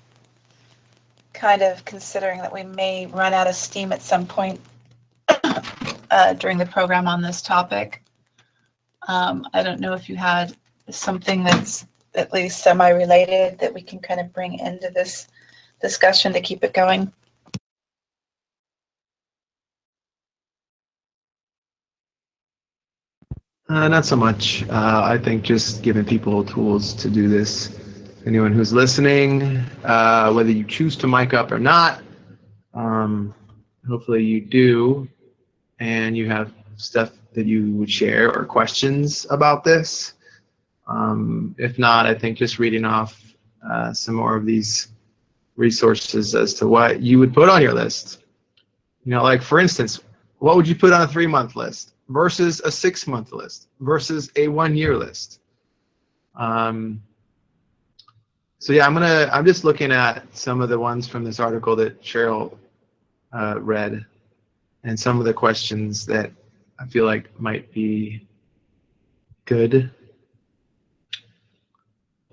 kind of considering that we may run out of steam at some point during the program on this topic. I don't know if you had something that's at least semi-related that we can kind of bring into this discussion to keep it going. Not so much. I think just giving people tools to do this. Anyone who's listening, whether you choose to mic up or not, hopefully you do, and you have stuff that you would share or questions about this. If not, I think just reading off some more of these resources as to what you would put on your list You know, like for instance, what would you put on a 3-month list versus a 6-month list versus a 1-year list? So yeah, I'm just looking at some of the ones from this article that Cheryl read, and some of the questions that I feel like might be good.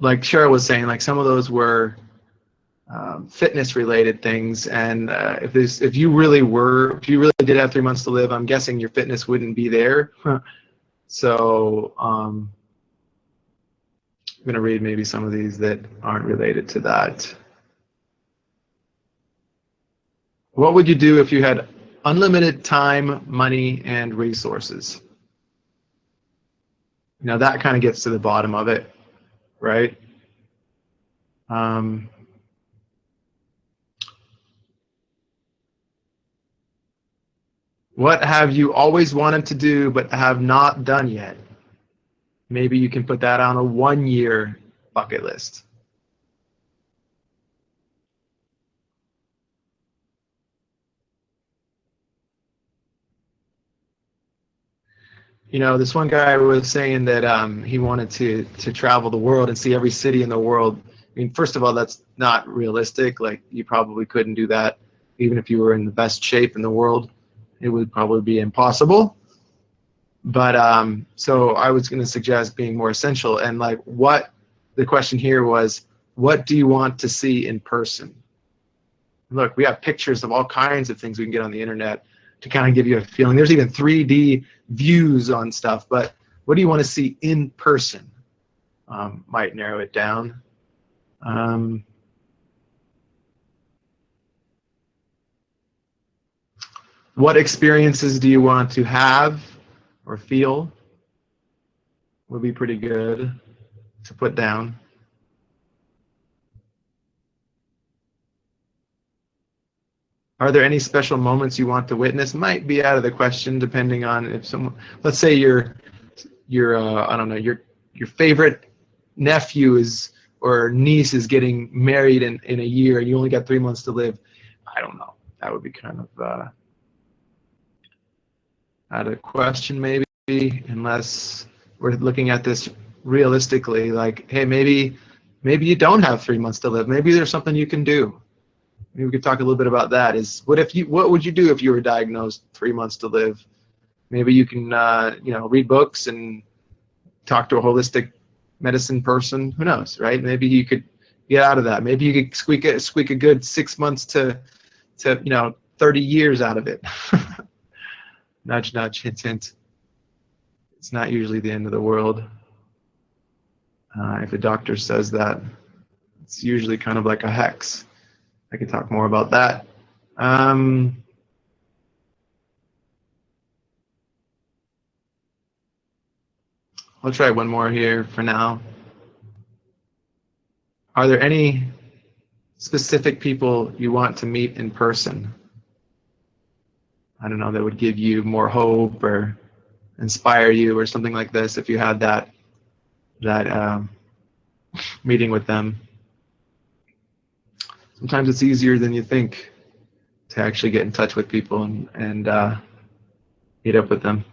Like Cheryl was saying, like some of those were fitness related things, and if you really did have 3 months to live, I'm guessing your fitness wouldn't be there. So I'm going to read maybe some of these that aren't related to that. What would you do if you had unlimited time, money, and resources? You know, that kind of gets to the bottom of it, right? What have you always wanted to do but have not done yet? Maybe you can put that on a 1-year bucket list. You know, this one guy was saying that he wanted to travel the world and see every city in the world. I mean, first of all, that's not realistic. Like, you probably couldn't do that even if you were in the best shape in the world. It would probably be impossible. But so I was going to suggest being more essential. And like, what the question here was, what do you want to see in person? Look, we have pictures of all kinds of things we can get on the internet to kind of give you a feeling. There's even 3D views on stuff, but what do you want to see in person? Might narrow it down. What experiences do you want to have or feel? Would be pretty good to put down. Are there any special moments you want to witness? Might be out of the question, depending on if someone, let's say your I don't know, your favorite nephew is or niece is getting married in a year and you only got 3 months to live. I don't know. That would be kind of out of question, maybe, unless we're looking at this realistically. Like, hey, maybe you don't have 3 months to live. Maybe there's something you can do. Maybe we could talk a little bit about that. Is what would you do if you were diagnosed 3 months to live? Maybe you can you know, read books and talk to a holistic medicine person. Who knows, right? Maybe you could get out of that. Maybe you could squeak a good 6 months to you know, 30 years out of it. Nudge, nudge, hint, hint. It's not usually the end of the world. If a doctor says that, it's usually kind of like a hex. I could talk more about that. I'll try one more here for now. Are there any specific people you want to meet in person? I don't know, that would give you more hope or inspire you or something like this if you had that meeting with them. Sometimes it's easier than you think to actually get in touch with people and meet up with them.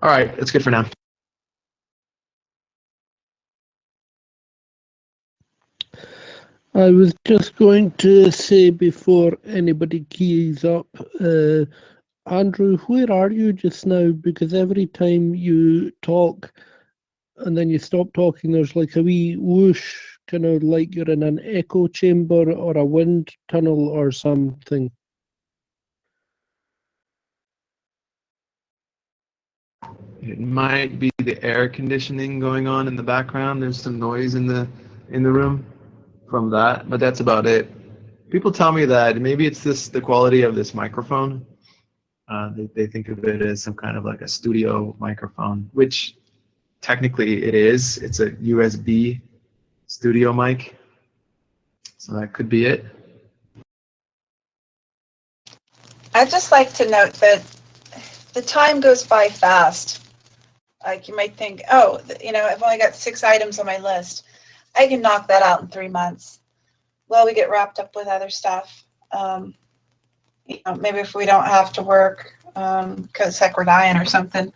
All right, that's good for now. I was just going to say before anybody keys up, Andrew, where are you just now? Because every time you talk and then you stop talking, there's like a wee whoosh, kind of like you're in an echo chamber or a wind tunnel or something. It might be the air conditioning going on in the background. There's some noise in the room from that, but that's about it. People tell me that maybe it's the quality of this microphone. They think of it as some kind of like a studio microphone, which technically it is. It's a USB studio mic, so that could be it. I'd just like to note that the time goes by fast. Like, you might think, oh, you know, I've only got 6 items on my list. I can knock that out in 3 months. Well, we get wrapped up with other stuff. You maybe if we don't have to work because heck, we're dying or something,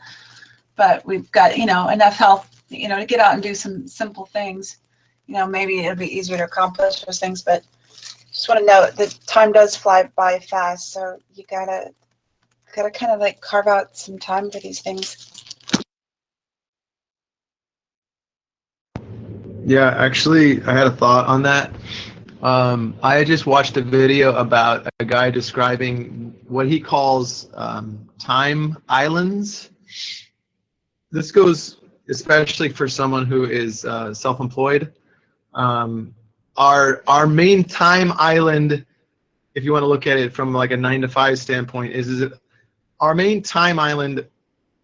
but we've got, enough health, to get out and do some simple things. Maybe it'll be easier to accomplish those things, but just want to note that time does fly by fast. So you gotta kind of like carve out some time for these things. Yeah, actually, I had a thought on that. I just watched a video about a guy describing what he calls time islands. This goes especially for someone who is self-employed. Our main time island, if you want to look at it from like a 9 to 5 standpoint, is our main time island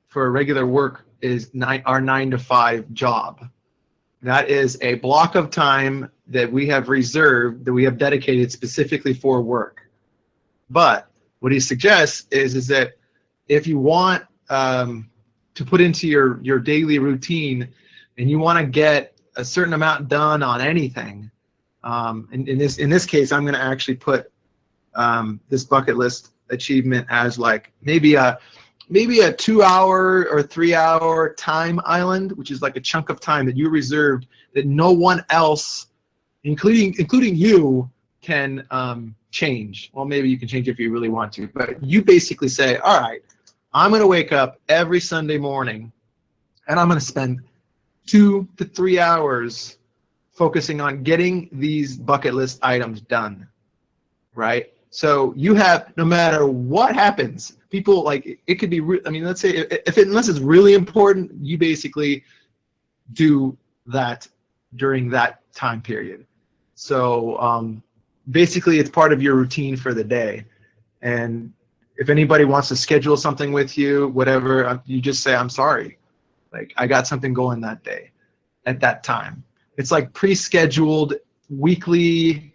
for regular work is our 9 to 5 job. That is a block of time that we have reserved, that we have dedicated specifically for work. But what he suggests is that if you want to put into your daily routine and you want to get a certain amount done on anything, in this case, I'm going to actually put this bucket list achievement as like maybe a 2 hour or 3 hour time island, which is like a chunk of time that you reserved that no one else, including you, can change. Well, maybe you can change if you really want to, but you basically say, all right, I'm going to wake up every Sunday morning and I'm going to spend 2 to 3 hours focusing on getting these bucket list items done, right? So you have, no matter what happens, people, like, it could be, I mean, let's say unless it's really important, you basically do that during that time period. So basically it's part of your routine for the day. And if anybody wants to schedule something with you, whatever, you just say, I'm sorry, like I got something going that day at that time. It's like pre-scheduled weekly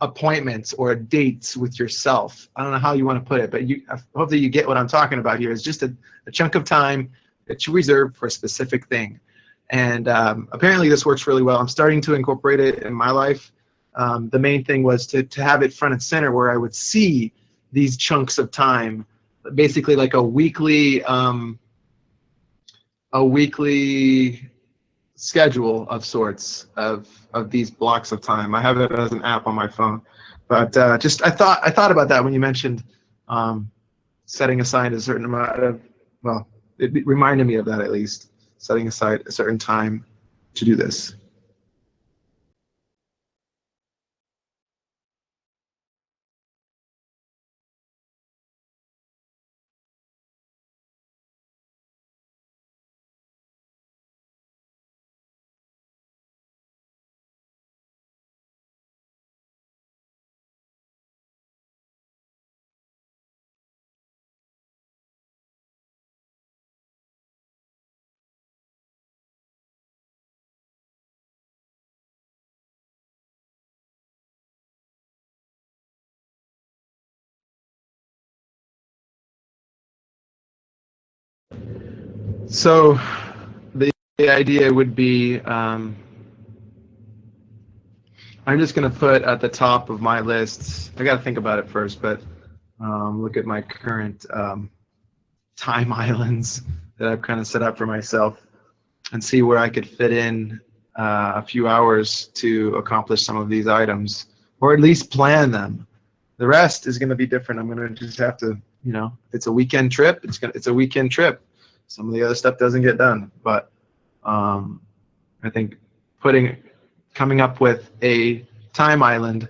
appointments or dates with yourself. I don't know how you want to put it, but hopefully you get what I'm talking about here. It's just a chunk of time that you reserve for a specific thing. And apparently this works really well. I'm starting to incorporate it in my life. The main thing was to have it front and center where I would see these chunks of time, basically like a weekly schedule of sorts of these blocks of time. I have it as an app on my phone, but just I thought about that when you mentioned setting aside a certain amount of, well, it reminded me of that, at least setting aside a certain time to do this. So the idea would be, I'm just going to put at the top of my lists, I got to think about it first, but look at my current time islands that I've kind of set up for myself and see where I could fit in a few hours to accomplish some of these items, or at least plan them. The rest is going to be different. I'm going to just have to, it's a weekend trip. It's a weekend trip. Some of the other stuff doesn't get done, but I think coming up with a time island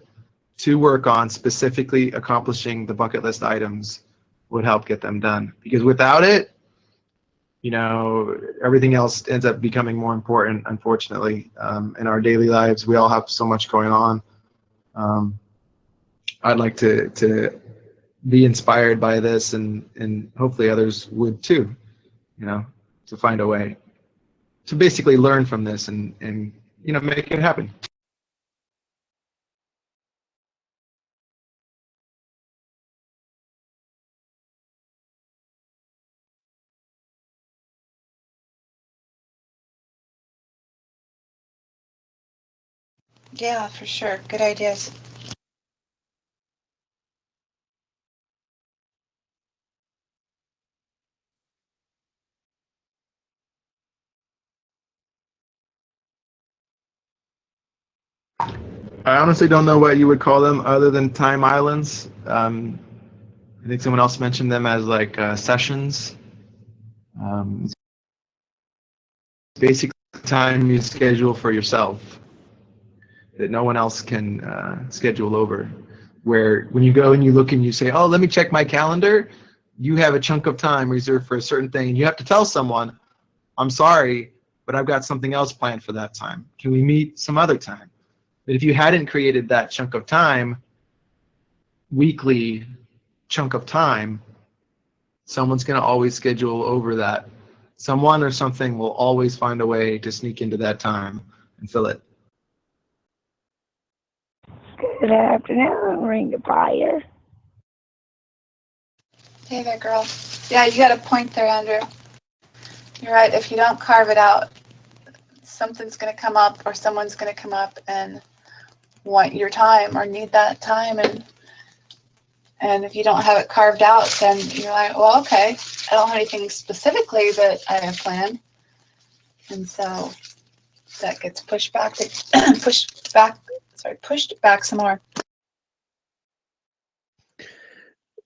to work on specifically accomplishing the bucket list items would help get them done. Because without it, everything else ends up becoming more important, unfortunately, in our daily lives. We all have so much going on. I'd like to be inspired by this, and hopefully others would too, to find a way to basically learn from this and make it happen. Yeah, for sure. Good ideas. I honestly don't know what you would call them other than time islands. I think someone else mentioned them as like sessions. It's basically time you schedule for yourself that no one else can schedule over. Where when you go and you look and you say, oh, let me check my calendar, you have a chunk of time reserved for a certain thing. And you have to tell someone, I'm sorry, but I've got something else planned for that time. Can we meet some other time? But if you hadn't created that chunk of time, weekly chunk of time, someone's going to always schedule over that. Someone or something will always find a way to sneak into that time and fill it. Good afternoon, Ring of Fire. Hey there, girl. Yeah, you got a point there, Andrew. You're right. If you don't carve it out, something's going to come up or someone's going to come up and want your time or need that time. And if you don't have it carved out, then you're like, well, okay, I don't have anything specifically that I have planned. And so that gets pushed back some more.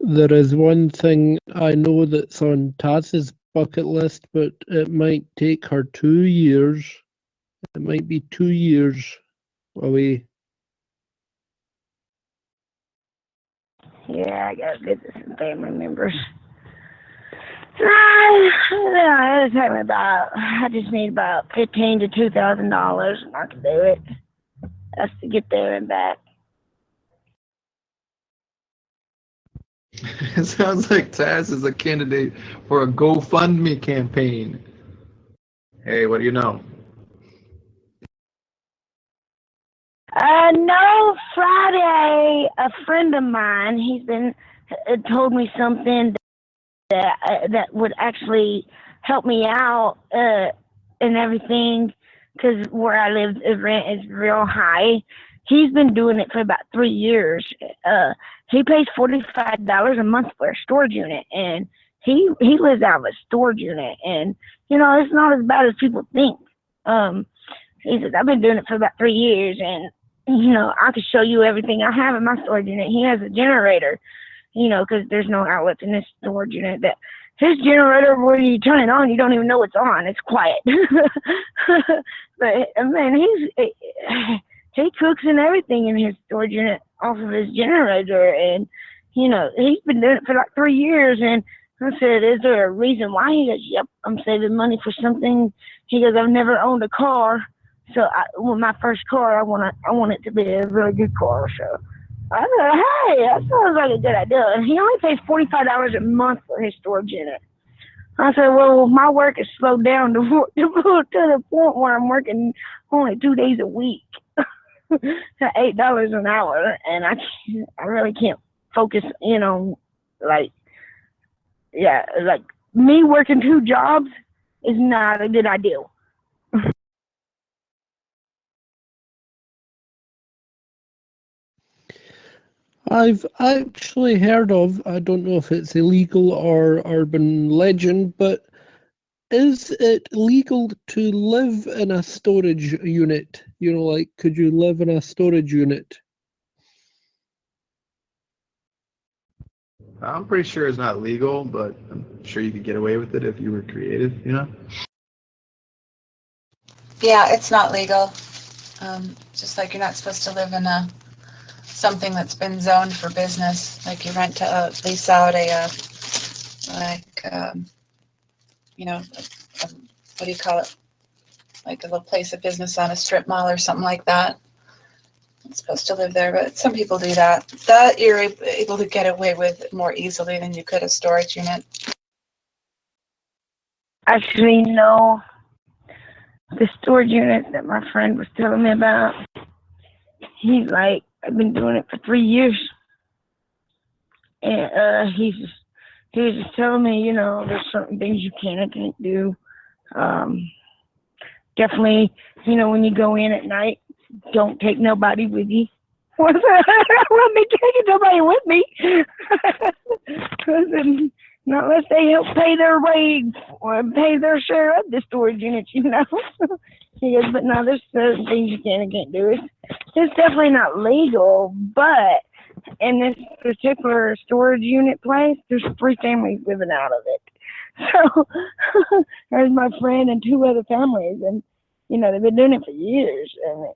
There is one thing I know that's on Taz's bucket list, but it might take her 2 years. It might be 2 years away. Yeah, I gotta visit some family members. I just need about $1,500 to $2,000 and I can do it. That's to get there and back. It sounds like Taz is a candidate for a GoFundMe campaign. Hey, what do you know? No, Friday, a friend of mine, he's been told me something that would actually help me out and everything, because where I live, the rent is real high. He's been doing it for about 3 years. He pays $45 a month for a storage unit, and he lives out of a storage unit, and it's not as bad as people think. He says, I've been doing it for about 3 years, and I could show you everything I have in my storage unit. He has a generator, because there's no outlets in this storage unit. That his generator, when you turn it on, you don't even know it's on. It's quiet. But man, he cooks and everything in his storage unit off of his generator, and he's been doing it for like 3 years. And I said, is there a reason why? He goes, yep, I'm saving money for something. He goes, I've never owned a car, so my first car, I want it to be a really good car. So I said, hey, that sounds like a good idea. And he only pays $45 a month for his storage unit. I said, well, my work is slowed down to the point where I'm working only 2 days a week at $8 an hour, and I really can't focus, like me working 2 jobs is not a good idea. I've actually heard of, I don't know if it's illegal or urban legend, but is it legal to live in a storage unit? Could you live in a storage unit? I'm pretty sure it's not legal, but I'm sure you could get away with it if you were creative, Yeah, it's not legal. Just like you're not supposed to live in something that's been zoned for business, like you rent to lease out what do you call it? Like a little place of business on a strip mall or something like that. It's supposed to live there, but some people do that. That you're able to get away with more easily than you could a storage unit. Actually, no. The storage unit that my friend was telling me about, he's like, I've been doing it for 3 years. And he was just telling me, there's certain things you can and can't do. Definitely, when you go in at night, don't take nobody with you. Let me take nobody with me. Not unless they help pay their way or pay their share of the storage units, you know. He goes, but no, there's certain things you can and can't do. It's definitely not legal, but in this particular storage unit place, there's 3 families living out of it. So there's my friend and 2 other families, and you know they've been doing it for years. And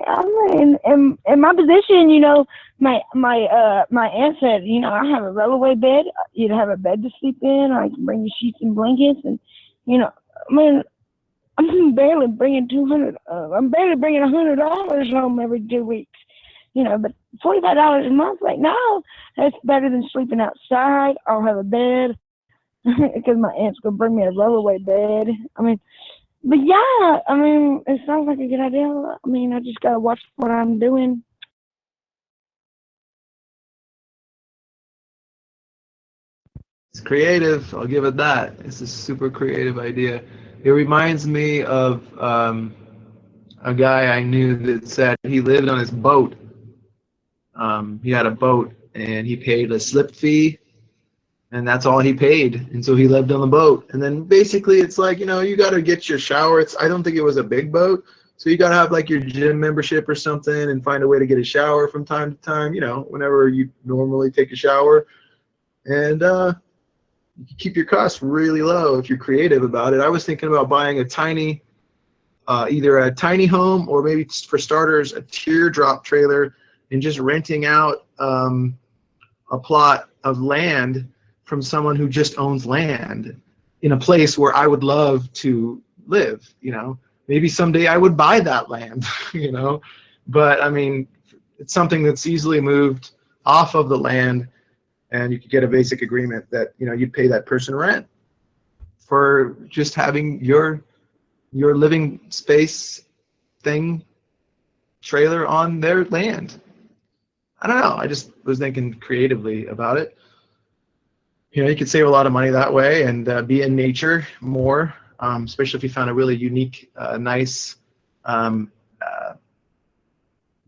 I mean, in my position, you know, my aunt said, you know, I have a rollaway bed. You'd have a bed to sleep in. I can bring you sheets and blankets, and you know, I mean, I'm barely bringing $100 home every 2 weeks. You know, but $45 a month right now, that's better than sleeping outside. I'll have a bed because my aunt's gonna bring me a rollaway bed. I mean, but yeah, I mean, it sounds like a good idea. I mean, I just gotta watch what I'm doing. It's creative. I'll give it that. It's a super creative idea. It reminds me of a guy I knew that said he lived on his boat. He had a boat and he paid a slip fee, and that's all he paid. And so he lived on the boat. And then basically it's like, you know, you got to get your shower. I don't think it was a big boat. So you got to have like your gym membership or something and find a way to get a shower from time to time, you know, whenever you normally take a shower. And you can keep your costs really low if you're creative about it. I was thinking about buying a tiny, either a tiny home or maybe for starters, a teardrop trailer and just renting out a plot of land from someone who just owns land in a place where I would love to live, you know. Maybe someday I would buy that land, you know. But I mean, it's something that's easily moved off of the land, and you could get a basic agreement that, you know, you'd pay that person rent for just having your living space thing trailer on their land. I don't know. I just was thinking creatively about it. You know, you could save a lot of money that way and be in nature more, especially if you found a really unique, nice,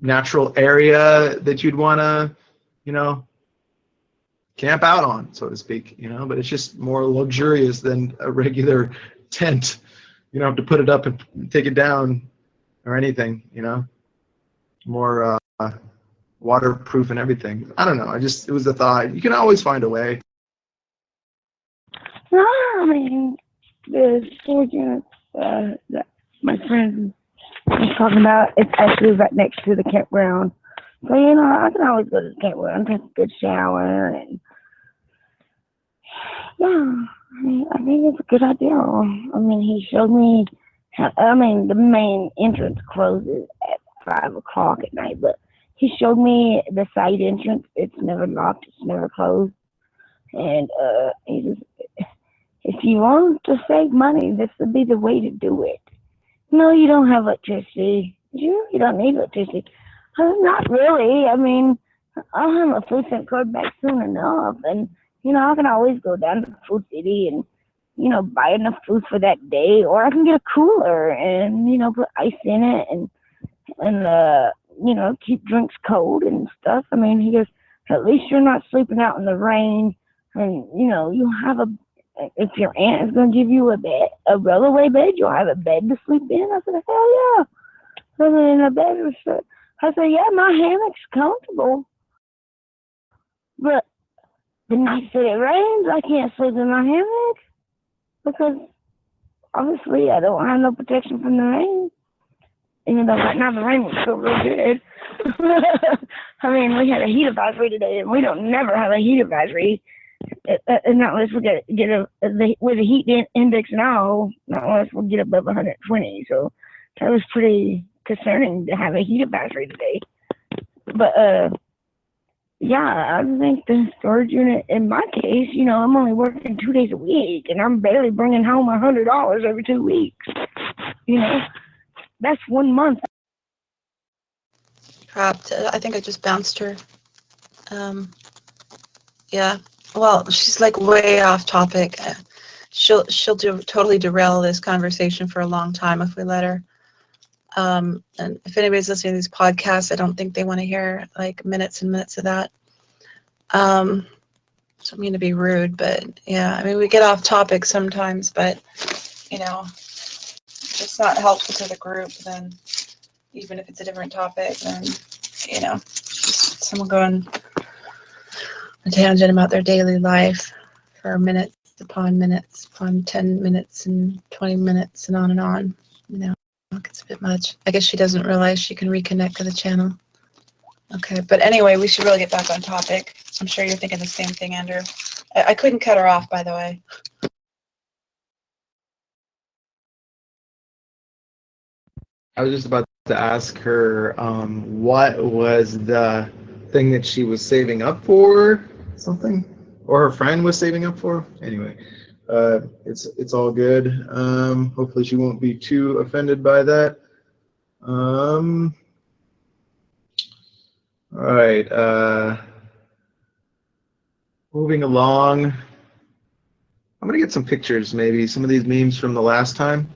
natural area that you'd want to, you know, camp out on, so to speak, you know, but it's just more luxurious than a regular tent. You don't have to put it up and take it down or anything, you know, more waterproof and everything. I don't know. It was a thought. You can always find a way. No, I mean, the storage units that my friend was talking about, it's actually right next to the campground. So, you know, I can always go to the campground, take a good shower, and yeah, I think it's a good idea. I mean, he showed me the main entrance closes at 5 o'clock at night, but he showed me the side entrance. It's never locked, it's never closed. And he just, if you want to save money, this would be the way to do it. No, you don't have electricity. You don't need electricity. Not really. I mean, I'll have a food stamp card back soon enough, and you know, I can always go down to Food City and, you know, buy enough food for that day, or I can get a cooler and, you know, put ice in it and you know, keep drinks cold and stuff. I mean, he goes, at least you're not sleeping out in the rain, and you know, you have if your aunt is going to give you a rollaway bed, you'll have a bed to sleep in. I said, hell yeah. I mean, a bed was, I said, yeah, my hammock's comfortable, but the night that it rains, I can't sleep in my hammock because obviously I don't have no protection from the rain. Even though right now the rain was still real good. I mean, we had a heat advisory today, and we don't never have a heat advisory. And not unless we get with a heat index now, not unless we get above 120. So that was pretty concerning to have a heat advisory today. But yeah, I think the storage unit, in my case, you know, I'm only working 2 days a week, and I'm barely bringing home $100 every 2 weeks. You know, that's 1 month. Crap, I think I just bounced her. Yeah, well, she's like way off topic. She'll totally derail this conversation for a long time if we let her. And if anybody's listening to these podcasts, I don't think they want to hear like minutes and minutes of that. don't mean to be rude, but yeah, I mean, we get off topic sometimes, but, you know, if it's not helpful to the group, then even if it's a different topic, then, you know, just someone going a tangent about their daily life for minutes upon 10 minutes and 20 minutes and on, you know, it's a bit much. I guess she doesn't realize she can reconnect to the channel. Okay, but anyway, we should really get back on topic. I'm sure you're thinking the same thing, Andrew. I couldn't cut her off, by the way. I was just about to ask her what was the thing that she was saving up for, something, or her friend was saving up for. Anyway, it's all good. Hopefully she won't be too offended by that. All right. Moving along. I'm gonna get some pictures, maybe some of these memes from the last time,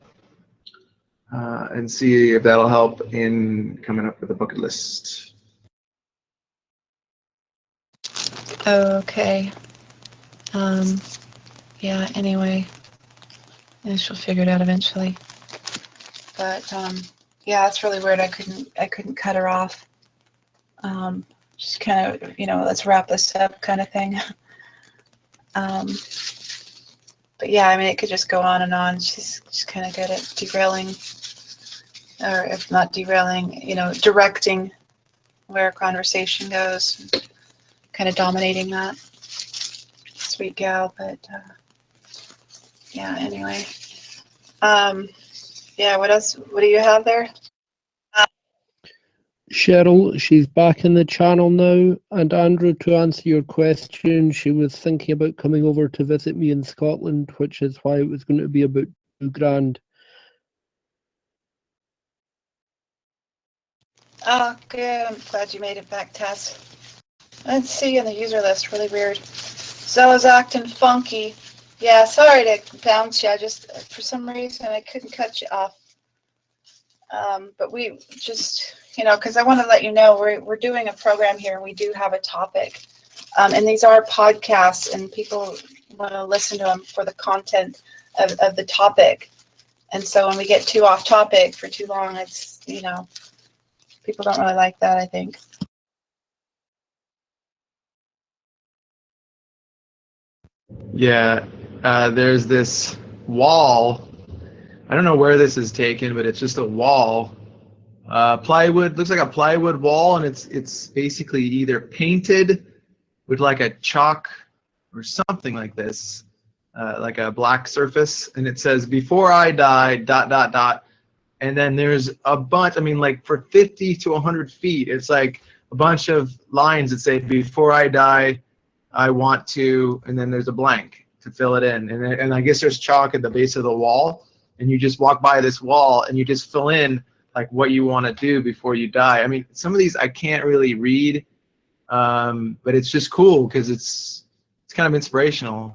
and see if that'll help in coming up with a bucket list. Okay. Yeah, anyway. And she'll figure it out eventually. But yeah, it's really weird. I couldn't cut her off. Just kind of, you know, let's wrap this up kind of thing. But yeah, I mean, it could just go on and on. She's kind of good at derailing, or if not derailing, you know, directing where a conversation goes, kind of dominating that. Sweet gal, but yeah, anyway. Yeah, what else? What do you have there? Cheryl, she's back in the channel now. And Andrew, to answer your question, she was thinking about coming over to visit me in Scotland, which is why it was going to be about $2,000. Oh, good. I'm glad you made it back, Tess. I didn't see you in the user list. Really weird. Zella's acting funky. Yeah, sorry to bounce you. I just, for some reason, I couldn't cut you off. But we just, you know, because I want to let you know we're doing a program here. We do have a topic, and these are podcasts, and people want to listen to them for the content of the topic. And so when we get too off topic for too long, it's, you know, people don't really like that, I think. Yeah, there's this wall. I don't know where this is taken, but it's just a wall. Plywood, looks like a plywood wall, and it's basically either painted with like a chalk or something like this, like a black surface, and it says "Before I die, ... And then there's a bunch. I mean, like for 50 to 100 feet, it's like a bunch of lines that say "Before I die, I want to," and then there's a blank to fill it in, and I guess there's chalk at the base of the wall, and you just walk by this wall and you just fill in like what you want to do before you die. I mean, some of these I can't really read, but it's just cool because it's kind of inspirational.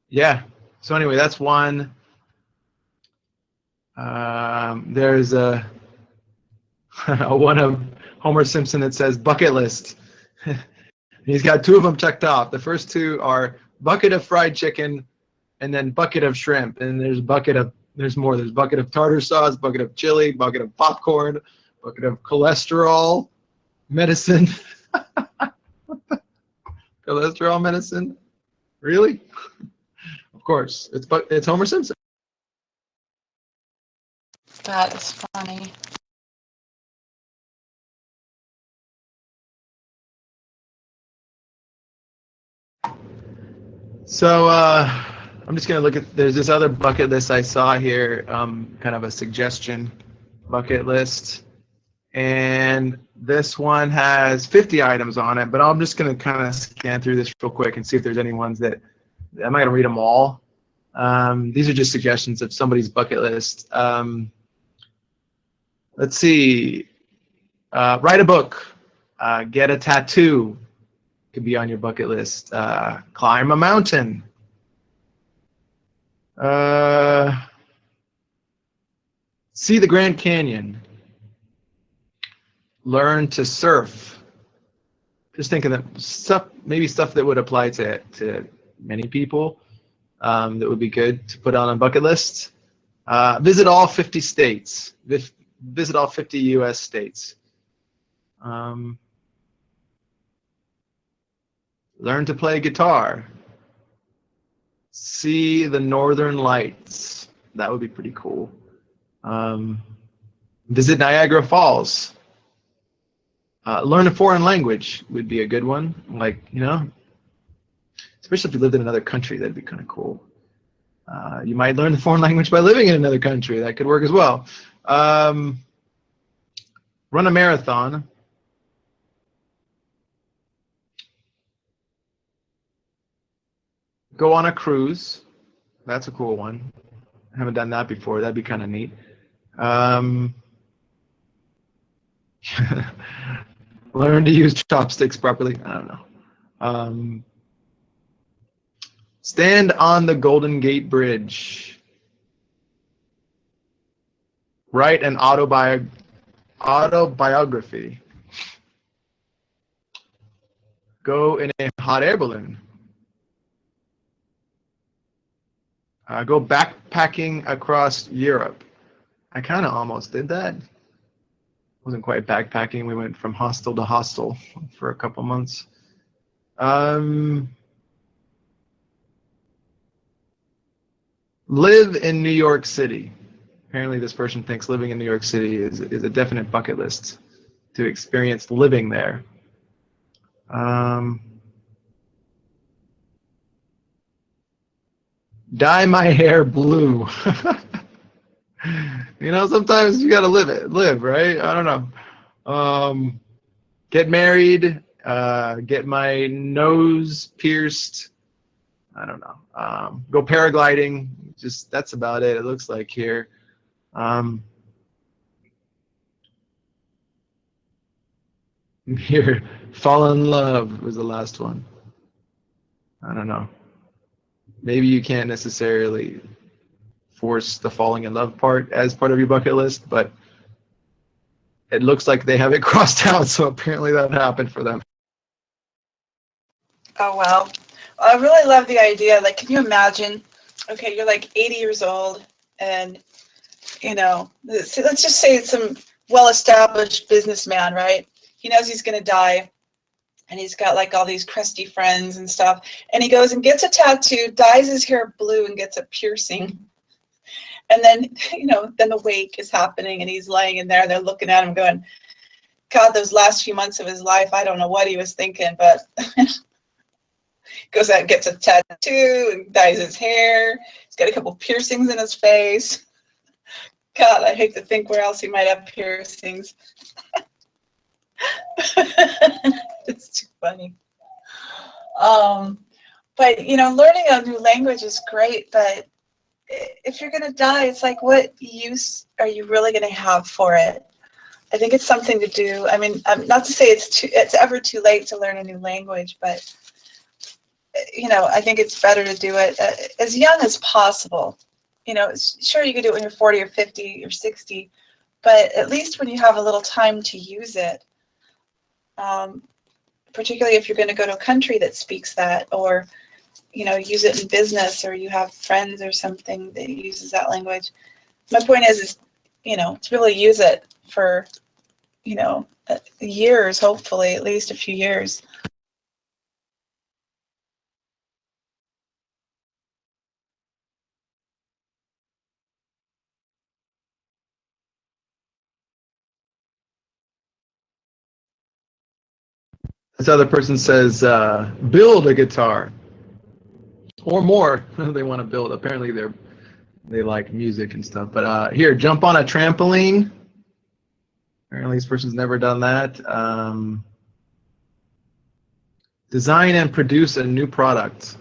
Yeah. So anyway, that's one. There's a one of Homer Simpson that says bucket list. He's got two of them checked off. The first two are bucket of fried chicken and then bucket of shrimp. And there's more. There's bucket of tartar sauce, bucket of chili, bucket of popcorn, bucket of cholesterol medicine. Cholesterol medicine? Really? Of course. It's Homer Simpson. That is funny. So I'm just gonna look at. There's this other bucket list I saw here, kind of a suggestion bucket list, and this one has 50 items on it. But I'm just gonna kind of scan through this real quick and see if there's any ones that I'm not gonna read them all. These are just suggestions of somebody's bucket list. Let's see. Write a book. Get a tattoo. Could be on your bucket list. Climb a mountain. See the Grand Canyon. Learn to surf. just thinking that maybe stuff that would apply to many people, that would be good to put on a bucket list. Visit all 50 states. Visit all 50 U.S. states. Learn to play guitar. See the Northern Lights. That would be pretty cool. Visit Niagara Falls. Learn a foreign language would be a good one. Like, you know, especially if you lived in another country, that'd be kind of cool. You might learn the foreign language by living in another country. That could work as well. Run a marathon. Go on a cruise. That's a cool one. I haven't done that before. That'd be kind of neat. Learn to use chopsticks properly. I don't know. Stand on the Golden Gate Bridge. Write an autobiography. Go in a hot air balloon. Go backpacking across Europe. I kind of almost did that. Wasn't quite backpacking. We went from hostel to hostel for a couple months. Live in New York City. Apparently this person thinks living in New York City is a definite bucket list to experience living there. Dye my hair blue. You know, sometimes you gotta live, right? I don't know. Get married, get my nose pierced. I don't know. Go paragliding. Just that's about it. It looks like here. Here, fall in love was the last one. I don't know. Maybe you can't necessarily force the falling in love part as part of your bucket list, but it looks like they have it crossed out, so apparently that happened for them. Oh, wow. I really love the idea. Like, can you imagine? Okay, you're like 80 years old, and, you know, let's just say it's some well-established businessman, right? He knows he's going to die, and he's got like all these crusty friends and stuff, and he goes and gets a tattoo, dyes his hair blue, and gets a piercing. And then, you know, then the wake is happening, and he's laying in there, and they're looking at him going, God, those last few months of his life, I don't know what he was thinking, but goes out and gets a tattoo and dyes his hair. He's got a couple piercings in his face. God, I hate to think where else he might have piercings. It's too funny. But, you know, learning a new language is great, but if you're going to die, it's like, what use are you really going to have for it? I think it's something to do. I mean, not to say it's ever too late to learn a new language, but, you know, I think it's better to do it as young as possible. You know, sure, you could do it when you're 40 or 50 or 60, but at least when you have a little time to use it, particularly if you're going to go to a country that speaks that, or, you know, use it in business, or you have friends or something that uses that language. My point is, you know, to really use it for, you know, years, hopefully, at least a few years. This other person says, build a guitar or more. They want to build. Apparently they like music and stuff. But here, jump on a trampoline. Apparently this person's never done that. Design and produce a new product.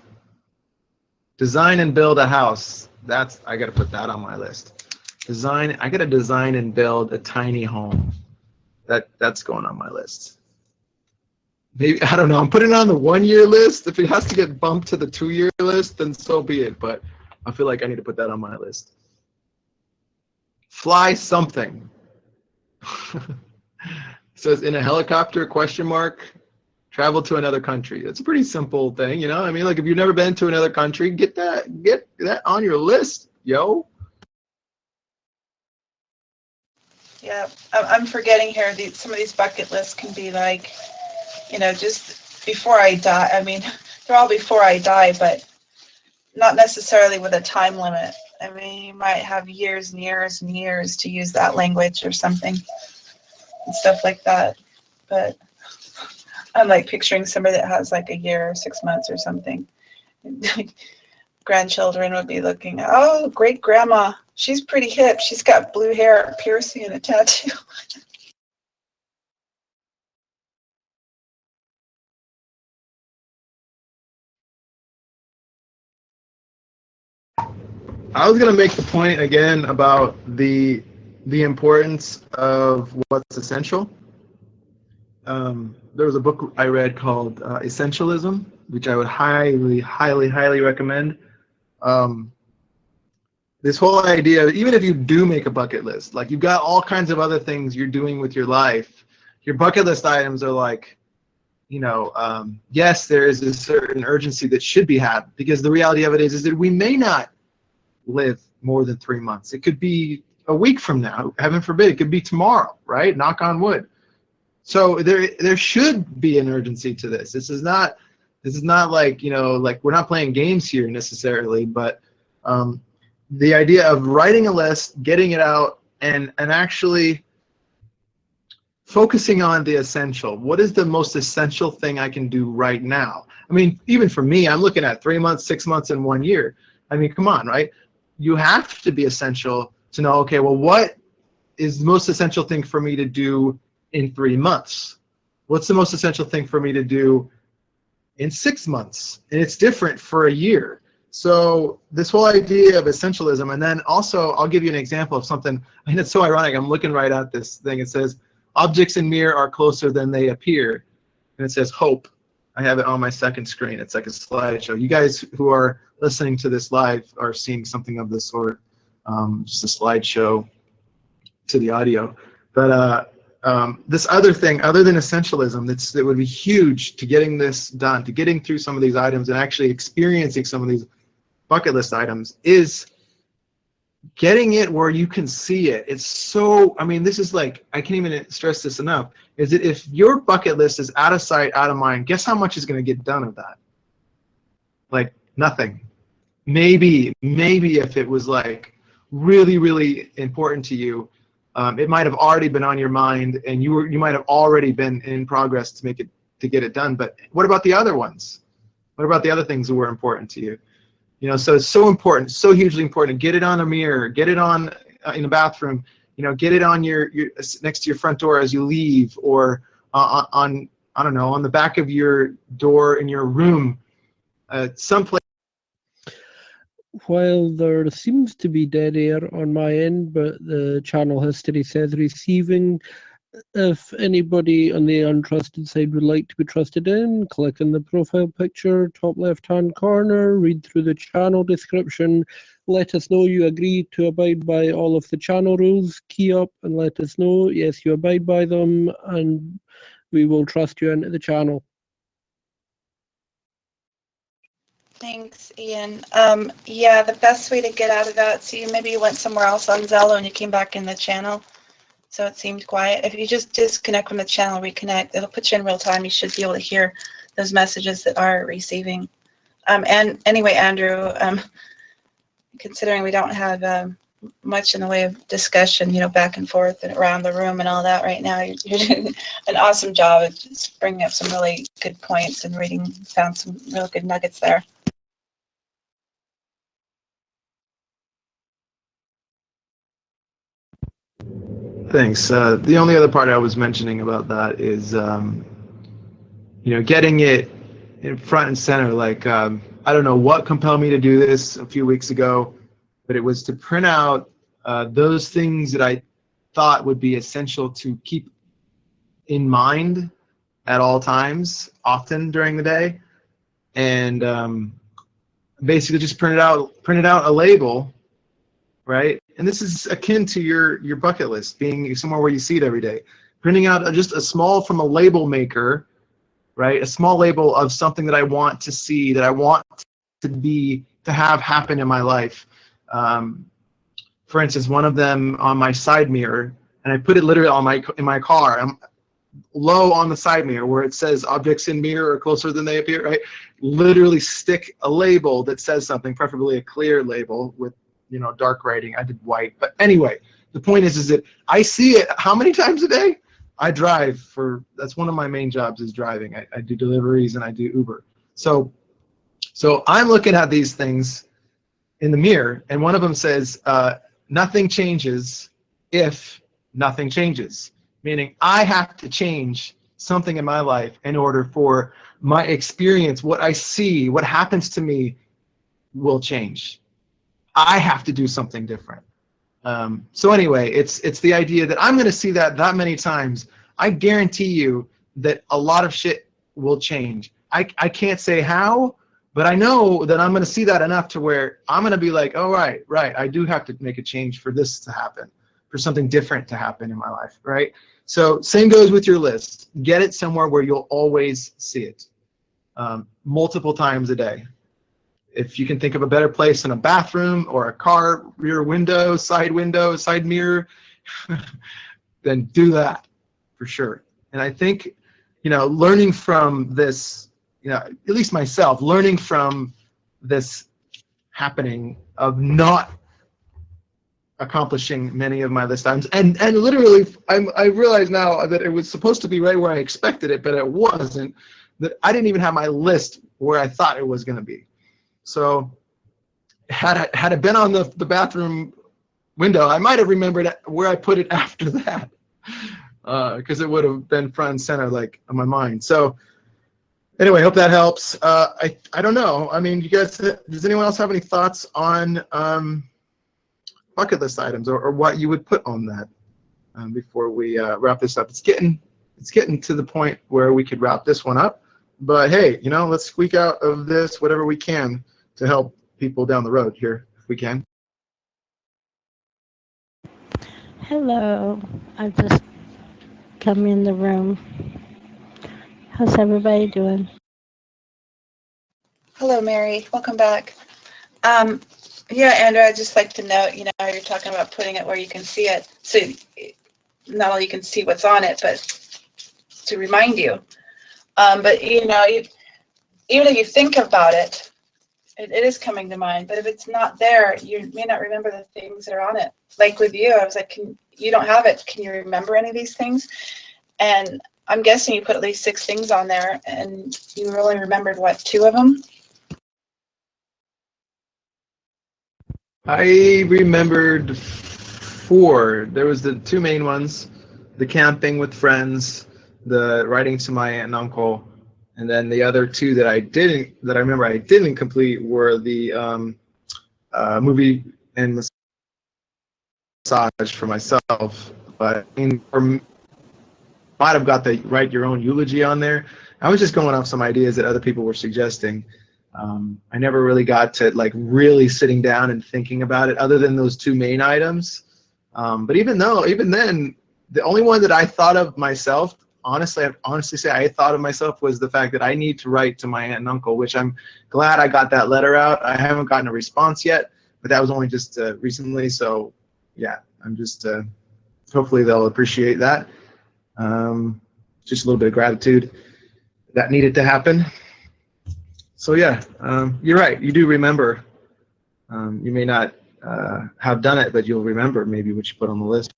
Design and build a house. I got to put that on my list. I got to design and build a tiny home. That's going on my list. Maybe, I don't know, I'm putting it on the 1-year list. If it has to get bumped to the 2-year list, then so be it. But I feel like I need to put that on my list. Fly something. It says in a helicopter, question mark. travel to another country. It's a pretty simple thing, you know. I mean, like if you've never been to another country, get that on your list, yo. Yeah, I'm forgetting here. Some of these bucket lists can be like, you know, just before I die. I mean, they're all before I die, but not necessarily with a time limit. I mean, you might have years and years and years to use that language or something and stuff like that. But I'm like picturing somebody that has like a year or 6 months or something. Grandchildren would be looking at, oh, great grandma. She's pretty hip. She's got blue hair, a piercing, and a tattoo. I was gonna make the point again about the importance of what's essential. There was a book I read called Essentialism, which I would highly recommend. This whole idea, even if you do make a bucket list, like you've got all kinds of other things you're doing with your life, your bucket list items are like, you know, yes, there is a certain urgency that should be had, because the reality of it is that we may not live more than 3 months. It could be a week from now, heaven forbid. It could be tomorrow, right? Knock on wood. So there should be an urgency to this. This is not like, you know, like we're not playing games here necessarily, but the idea of writing a list, getting it out, and actually focusing on the essential. What is the most essential thing I can do right now? I mean, even for me, I'm looking at 3 months, 6 months, and 1 year. I mean, come on, right? You have to be essential to know, okay, well, what is the most essential thing for me to do in 3 months? What's the most essential thing for me to do in 6 months? And it's different for a year. So this whole idea of essentialism, and then also I'll give you an example of something. I mean, it's so ironic. I'm looking right at this thing. It says, objects in mirror are closer than they appear. And it says hope. I have it on my second screen. It's like a slideshow. You guys who are listening to this live are seeing something of this sort, just a slideshow to the audio. But this other thing, other than essentialism, that would be huge to getting this done, to getting through some of these items and actually experiencing some of these bucket list items, is getting it where you can see it. It's so, I mean, this is like, I can't even stress this enough, is that if your bucket list is out of sight, out of mind, guess how much is going to get done of that? Like nothing. Maybe if it was like really important to you, it might have already been on your mind, and you might have already been in progress to get it done. But what about the other ones? What about the other things that were important to you? You know, so it's so important, so hugely important. Get it on a mirror, get it on in the bathroom, you know, get it on your next to your front door as you leave, or on I don't know, on the back of your door in your room, someplace. While there seems to be dead air on my end, but the channel history says receiving. If anybody on the untrusted side would like to be trusted in, click on the profile picture, top left-hand corner, read through the channel description, let us know you agree to abide by all of the channel rules, key up and let us know, yes, you abide by them, and we will trust you into the channel. Thanks, Ian. Yeah, the best way to get out of that, so maybe you went somewhere else on Zello and you came back in the channel, so it seemed quiet. If you just disconnect from the channel, reconnect, it'll put you in real time. You should be able to hear those messages that are receiving. And anyway, Andrew, considering we don't have much in the way of discussion, you know, back and forth and around the room and all that right now, you're doing an awesome job of just bringing up some really good points and found some real good nuggets there. Thanks. The only other part I was mentioning about that is, you know, getting it in front and center. Like, I don't know what compelled me to do this a few weeks ago, but it was to print out those things that I thought would be essential to keep in mind at all times, often during the day, and basically just printed out a label, right? And this is akin to your bucket list being somewhere where you see it every day. Printing out just a small from a label maker right? A small label of something that I want to see, that I want to have happen in my life. For instance, one of them on my side mirror, and I put it literally on in my car. I'm low on the side mirror where it says objects in mirror are closer than they appear, right? Literally stick a label that says something, preferably a clear label with, you know, dark writing. I did white, but anyway, the point is that I see it how many times a day? I drive that's one of my main jobs, is driving. I do deliveries and I do Uber. So I'm looking at these things in the mirror, and one of them says, nothing changes if nothing changes. Meaning I have to change something in my life in order for my experience, what I see, what happens to me will change. I have to do something different. So anyway, it's the idea that I'm going to see that many times. I guarantee you that a lot of shit will change. I can't say how, but I know that I'm going to see that enough to where I'm going to be like, oh, right, I do have to make a change for this to happen, for something different to happen in my life, right? So same goes with your list. Get it somewhere where you'll always see it, multiple times a day. If you can think of a better place in a bathroom or a car rear window, side mirror, then do that for sure. And I think, you know, learning from this, you know, at least myself, learning from this happening of not accomplishing many of my list items, and literally I realize now that it was supposed to be right where I expected it, but it wasn't. That I didn't even have my list where I thought it was going to be. So had it been on the bathroom window, I might have remembered where I put it after that, because it would have been front and center, like, on my mind. So anyway, hope that helps. I don't know. I mean, you guys, does anyone else have any thoughts on bucket list items, or what you would put on that before we wrap this up? It's getting to the point where we could wrap this one up. But hey, you know, let's squeak out of this whatever we can to help people down the road here, if we can. Hello, I just come in the room. How's everybody doing? Hello, Mary. Welcome back. Yeah, Andrew, I'd just like to note, you know, you're talking about putting it where you can see it. So not only you can see what's on it, but to remind you. But, you know, even if you think about it, it is coming to mind. But if it's not there, you may not remember the things that are on it. Like with you, I was like, you don't have it. Can you remember any of these things? And I'm guessing you put at least 6 things on there, and you only remembered, what, 2 of them? I remembered 4. There was the 2 main ones: the camping with friends, the writing to my aunt and uncle, and then the other 2 that I remember I didn't complete were the movie and massage for myself. But I mean, might have got the write your own eulogy on there. I was just going off some ideas that other people were suggesting. I never really got to like really sitting down and thinking about it, other than those 2 main items. But even then, the only one that I thought of myself, honestly say I thought of myself, was the fact that I need to write to my aunt and uncle, which I'm glad I got that letter out. I haven't gotten a response yet, but that was only just recently. So yeah, I'm just hopefully they'll appreciate that. Just a little bit of gratitude that needed to happen. So yeah, you're right. You do remember. You may not have done it, but you'll remember maybe what you put on the list.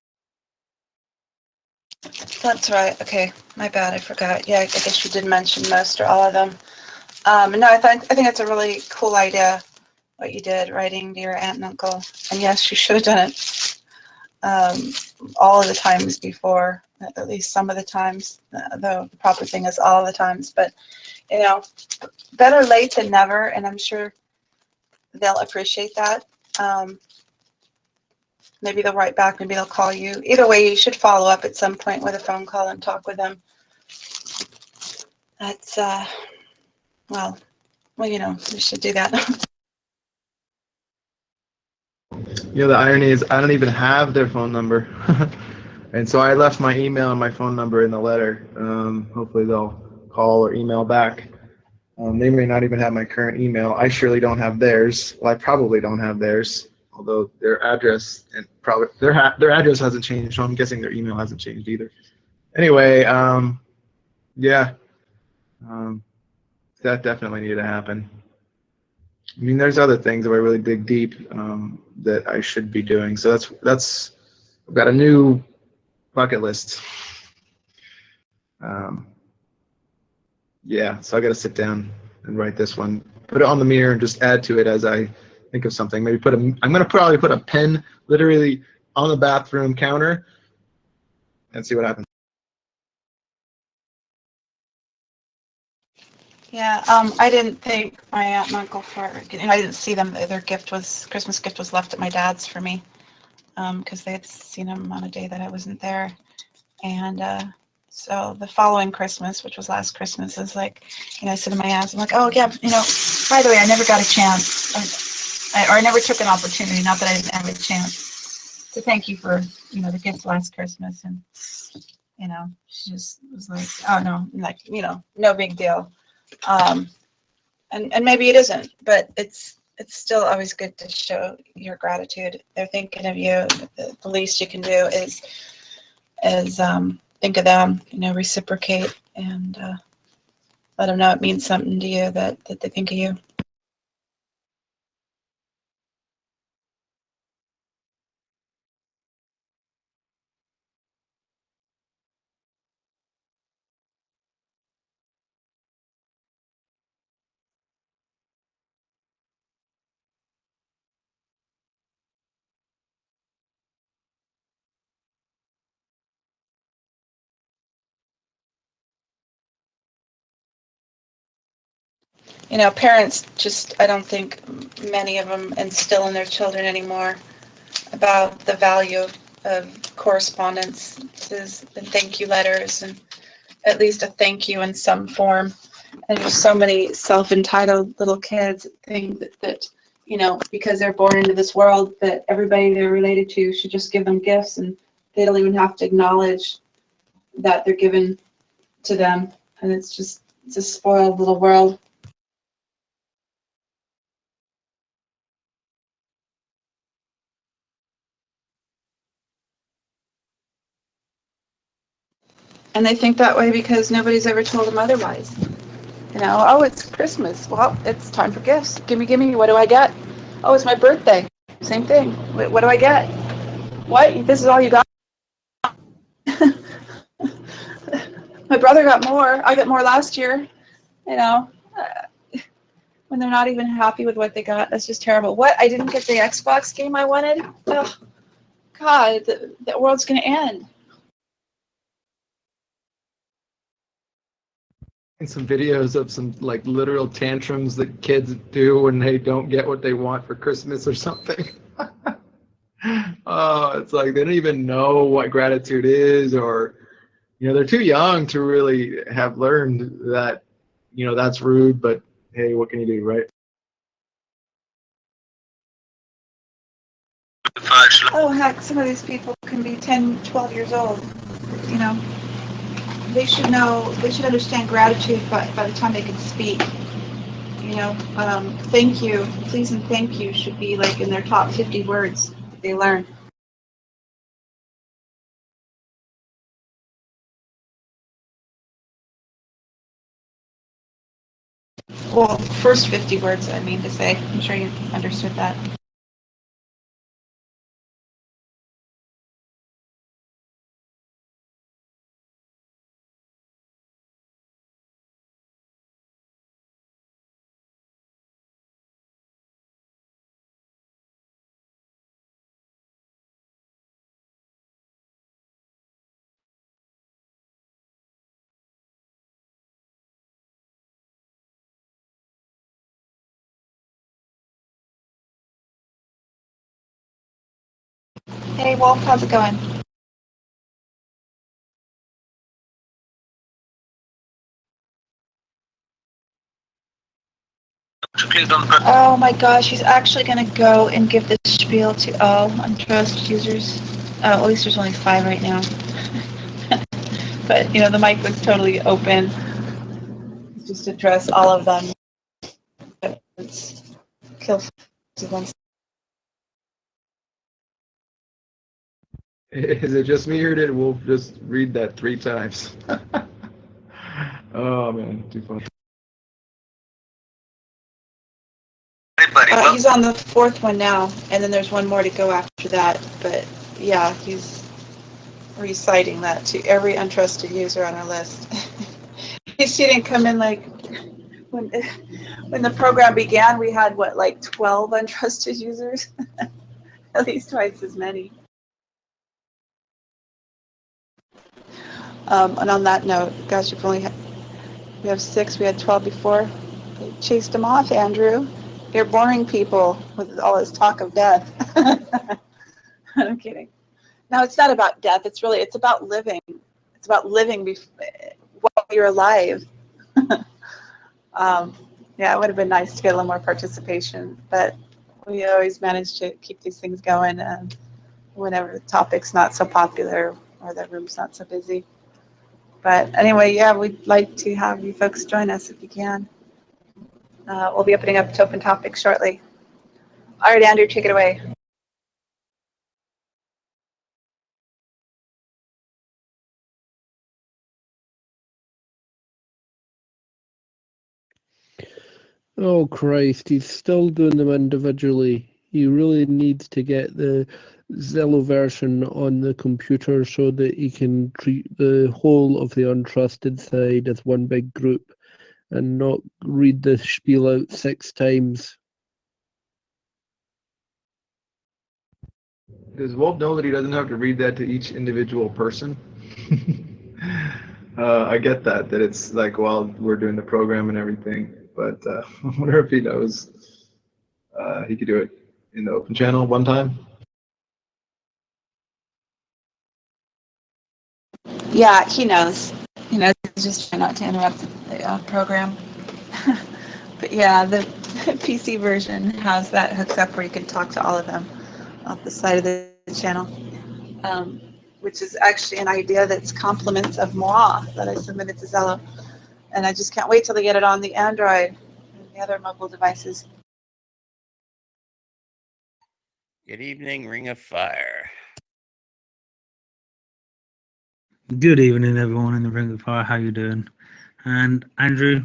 That's right. Okay, my bad. I forgot. Yeah, I guess you did mention most or all of them. No, I think that's a really cool idea, what you did, writing to your aunt and uncle. And yes, you should have done it all of the times before, at least some of the times. Though the proper thing is all of the times. But, you know, better late than never, and I'm sure they'll appreciate that. Maybe they'll write back, maybe they'll call you. Either way, you should follow up at some point with a phone call and talk with them. That's, well, you know, you should do that. You know, the irony is I don't even have their phone number. And so I left my email and my phone number in the letter. Hopefully they'll call or email back. They may not even have my current email. I surely don't have theirs. Well, I probably don't have theirs, although their address and probably their address hasn't changed, so I'm guessing their email hasn't changed either. Anyway, yeah, that definitely needed to happen. I mean, there's other things that I really dig deep that I should be doing. So that's I've got a new bucket list. Yeah, so I got to sit down and write this one, put it on the mirror, and just add to it as I think of something. Maybe I'm gonna probably put a pen literally on the bathroom counter and see what happens. Yeah, I didn't thank my aunt and uncle for, and I didn't see them. Their Christmas gift was left at my dad's for me, because they had seen him on a day that I wasn't there. And so the following Christmas, which was last Christmas, is like, I said to my aunts, I'm like, oh yeah, by the way, I never got a chance, or I never took an opportunity, not that I didn't have a chance, to thank you for, the gift last Christmas. And, she just was like, oh no, like, no big deal. And maybe it isn't, but it's still always good to show your gratitude. They're thinking of you. The least you can do is think of them, reciprocate, and let them know it means something to you, that they think of you. Parents just, I don't think many of them instill in their children anymore about the value of correspondences and thank you letters, and at least a thank you in some form. And there's so many self-entitled little kids that think that because they're born into this world, that everybody they're related to should just give them gifts, and they don't even have to acknowledge that they're given to them. And it's a spoiled little world. And they think that way because nobody's ever told them otherwise. Oh, it's Christmas. Well, it's time for gifts. Gimme. What do I get? Oh, it's my birthday. Same thing. What do I get? What? This is all you got? My brother got more. I got more last year. When they're not even happy with what they got, that's just terrible. What? I didn't get the Xbox game I wanted? Oh, God, the world's going to end. And some videos of some like literal tantrums that kids do when they don't get what they want for Christmas or something. Oh, it's like they don't even know what gratitude is, or they're too young to really have learned that that's rude, but hey, what can you do, right? Oh, heck, some of these people can be 10, 12 years old. They should know, they should understand gratitude by the time they can speak. Thank you, please and thank you should be like in their top 50 words that they learn. Well, first 50 words, I mean to say. I'm sure you understood that. Hey, Wolf, how's it going? Oh my gosh, he's actually going to go and give this spiel to all untrust users. At least there's only 5 right now. But, the mic was totally open. just address all of them. It's kill once. Is it just me, or did Wolf just read that 3 times? Oh man, too funny. He's on the 4th one now, and then there's one more to go after that. But yeah, he's reciting that to every untrusted user on our list. She didn't come in like when the program began. We had what, like 12 untrusted users, at least twice as many. And on that note, gosh, we have 6. We had 12 before. They chased them off, Andrew. You're boring people with all this talk of death. I'm kidding. No, it's not about death. It's about living. It's about living while you're alive. Yeah, it would have been nice to get a little more participation, but we always manage to keep these things going whenever the topic's not so popular or the room's not so busy. But anyway, yeah, we'd like to have you folks join us if you can. We'll be opening up to open topics shortly. All right, Andrew, take it away. Oh Christ, he's still doing them individually. He really needs to get the Zello version on the computer so that he can treat the whole of the untrusted side as one big group and not read the spiel out 6 times. Does Wolf know that he doesn't have to read that to each individual person? I get that it's like while we're doing the program and everything, but I wonder if he knows he could do it in the open channel one time. Yeah, he knows. He knows. Just try not to interrupt the program. But yeah, the PC version has that hooks up where you can talk to all of them off the side of the channel, which is actually an idea that's compliments of moi that I submitted to Zello. And I just can't wait till they get it on the Android and the other mobile devices. Good evening, Ring of Fire. Good evening, everyone in the Ring of Fire. How you doing? And Andrew,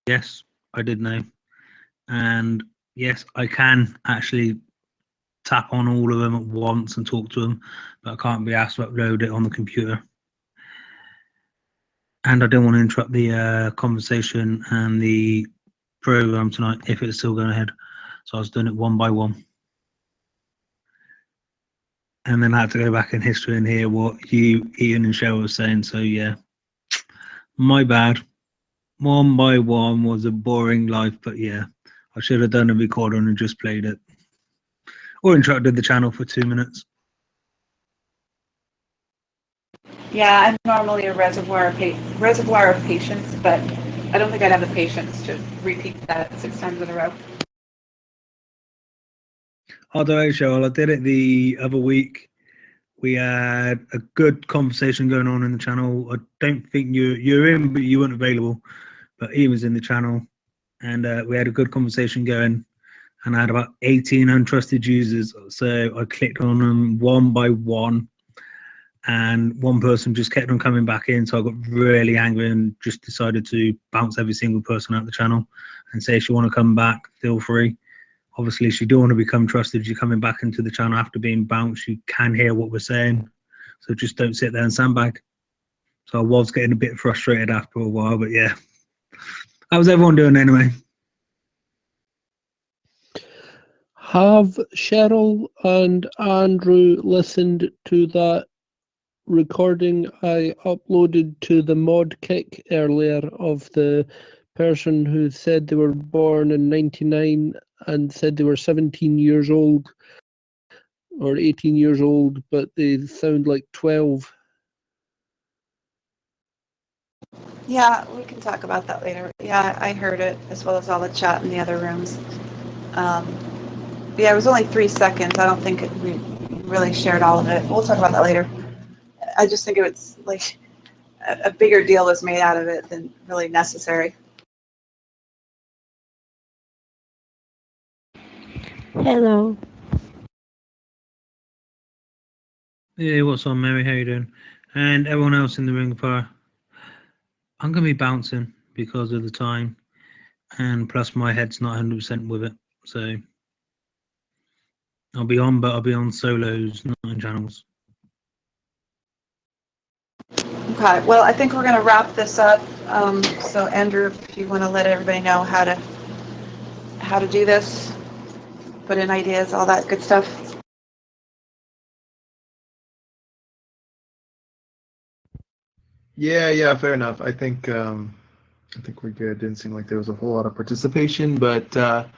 yes, I did know. And yes, I can actually tap on all of them at once and talk to them, but I can't be asked to upload it on the computer. And I don't want to interrupt the conversation and the program tonight if it's still going ahead. So I was doing it one by one. And then I had to go back in history and hear what you, Ian, and Cheryl were saying. So yeah, my bad. One by one was a boring life, but yeah, I should have done a recording and just played it. Or interrupted the channel for 2 minutes. Yeah, I'm normally a reservoir of patience, but I don't think I'd have the patience to repeat that 6 times in a row. Although, Cheryl, I did it the other week. We had a good conversation going on in the channel. I don't think you're in, but you weren't available. But he was in the channel, and we had a good conversation going. And I had about 18 untrusted users, so I clicked on them one by one, and one person just kept on coming back in. So I got really angry and just decided to bounce every single person out the channel and say, if you want to come back, feel free. Obviously, if you don't want to become trusted, you're coming back into the channel after being bounced, you can hear what we're saying. So just don't sit there and sandbag. So I was getting a bit frustrated after a while, but yeah. How's everyone doing anyway? Have Cheryl and Andrew listened to that recording I uploaded to the mod kick earlier of the person who said they were born in 99 and said they were 17 years old or 18 years old, but they sound like 12? Yeah, we can talk about that later. Yeah, I heard it as well as all the chat in the other rooms. Yeah, it was only 3 seconds. I don't think we really shared all of it. We'll talk about that later. I just think it was like a bigger deal was made out of it than really necessary. Hello. Hey, what's on, Mary? How you doing? And everyone else in the Ring of Fire. I'm going to be bouncing because of the time, and plus my head's not 100% with it. So I'll be on, but I'll be on solos, not in channels. Okay, well, I think we're going to wrap this up. So Andrew, if you want to let everybody know how to do this, put in ideas, all that good stuff. Yeah, fair enough. I think we're good. Didn't seem like there was a whole lot of participation, but a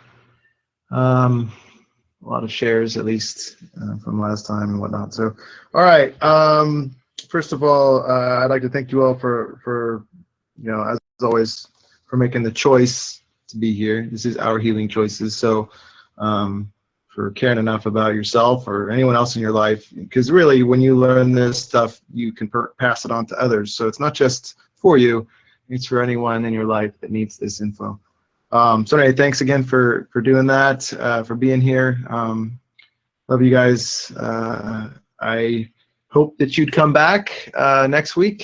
lot of shares at least from last time and whatnot. So, all right. First of all, I'd like to thank you all for as always, for making the choice to be here. This is our healing choices. So, for caring enough about yourself or anyone else in your life, because really, when you learn this stuff, you can pass it on to others. So it's not just for you; it's for anyone in your life that needs this info. So anyway, thanks again for doing that, for being here. Love you guys. I hope that you'd come back next week.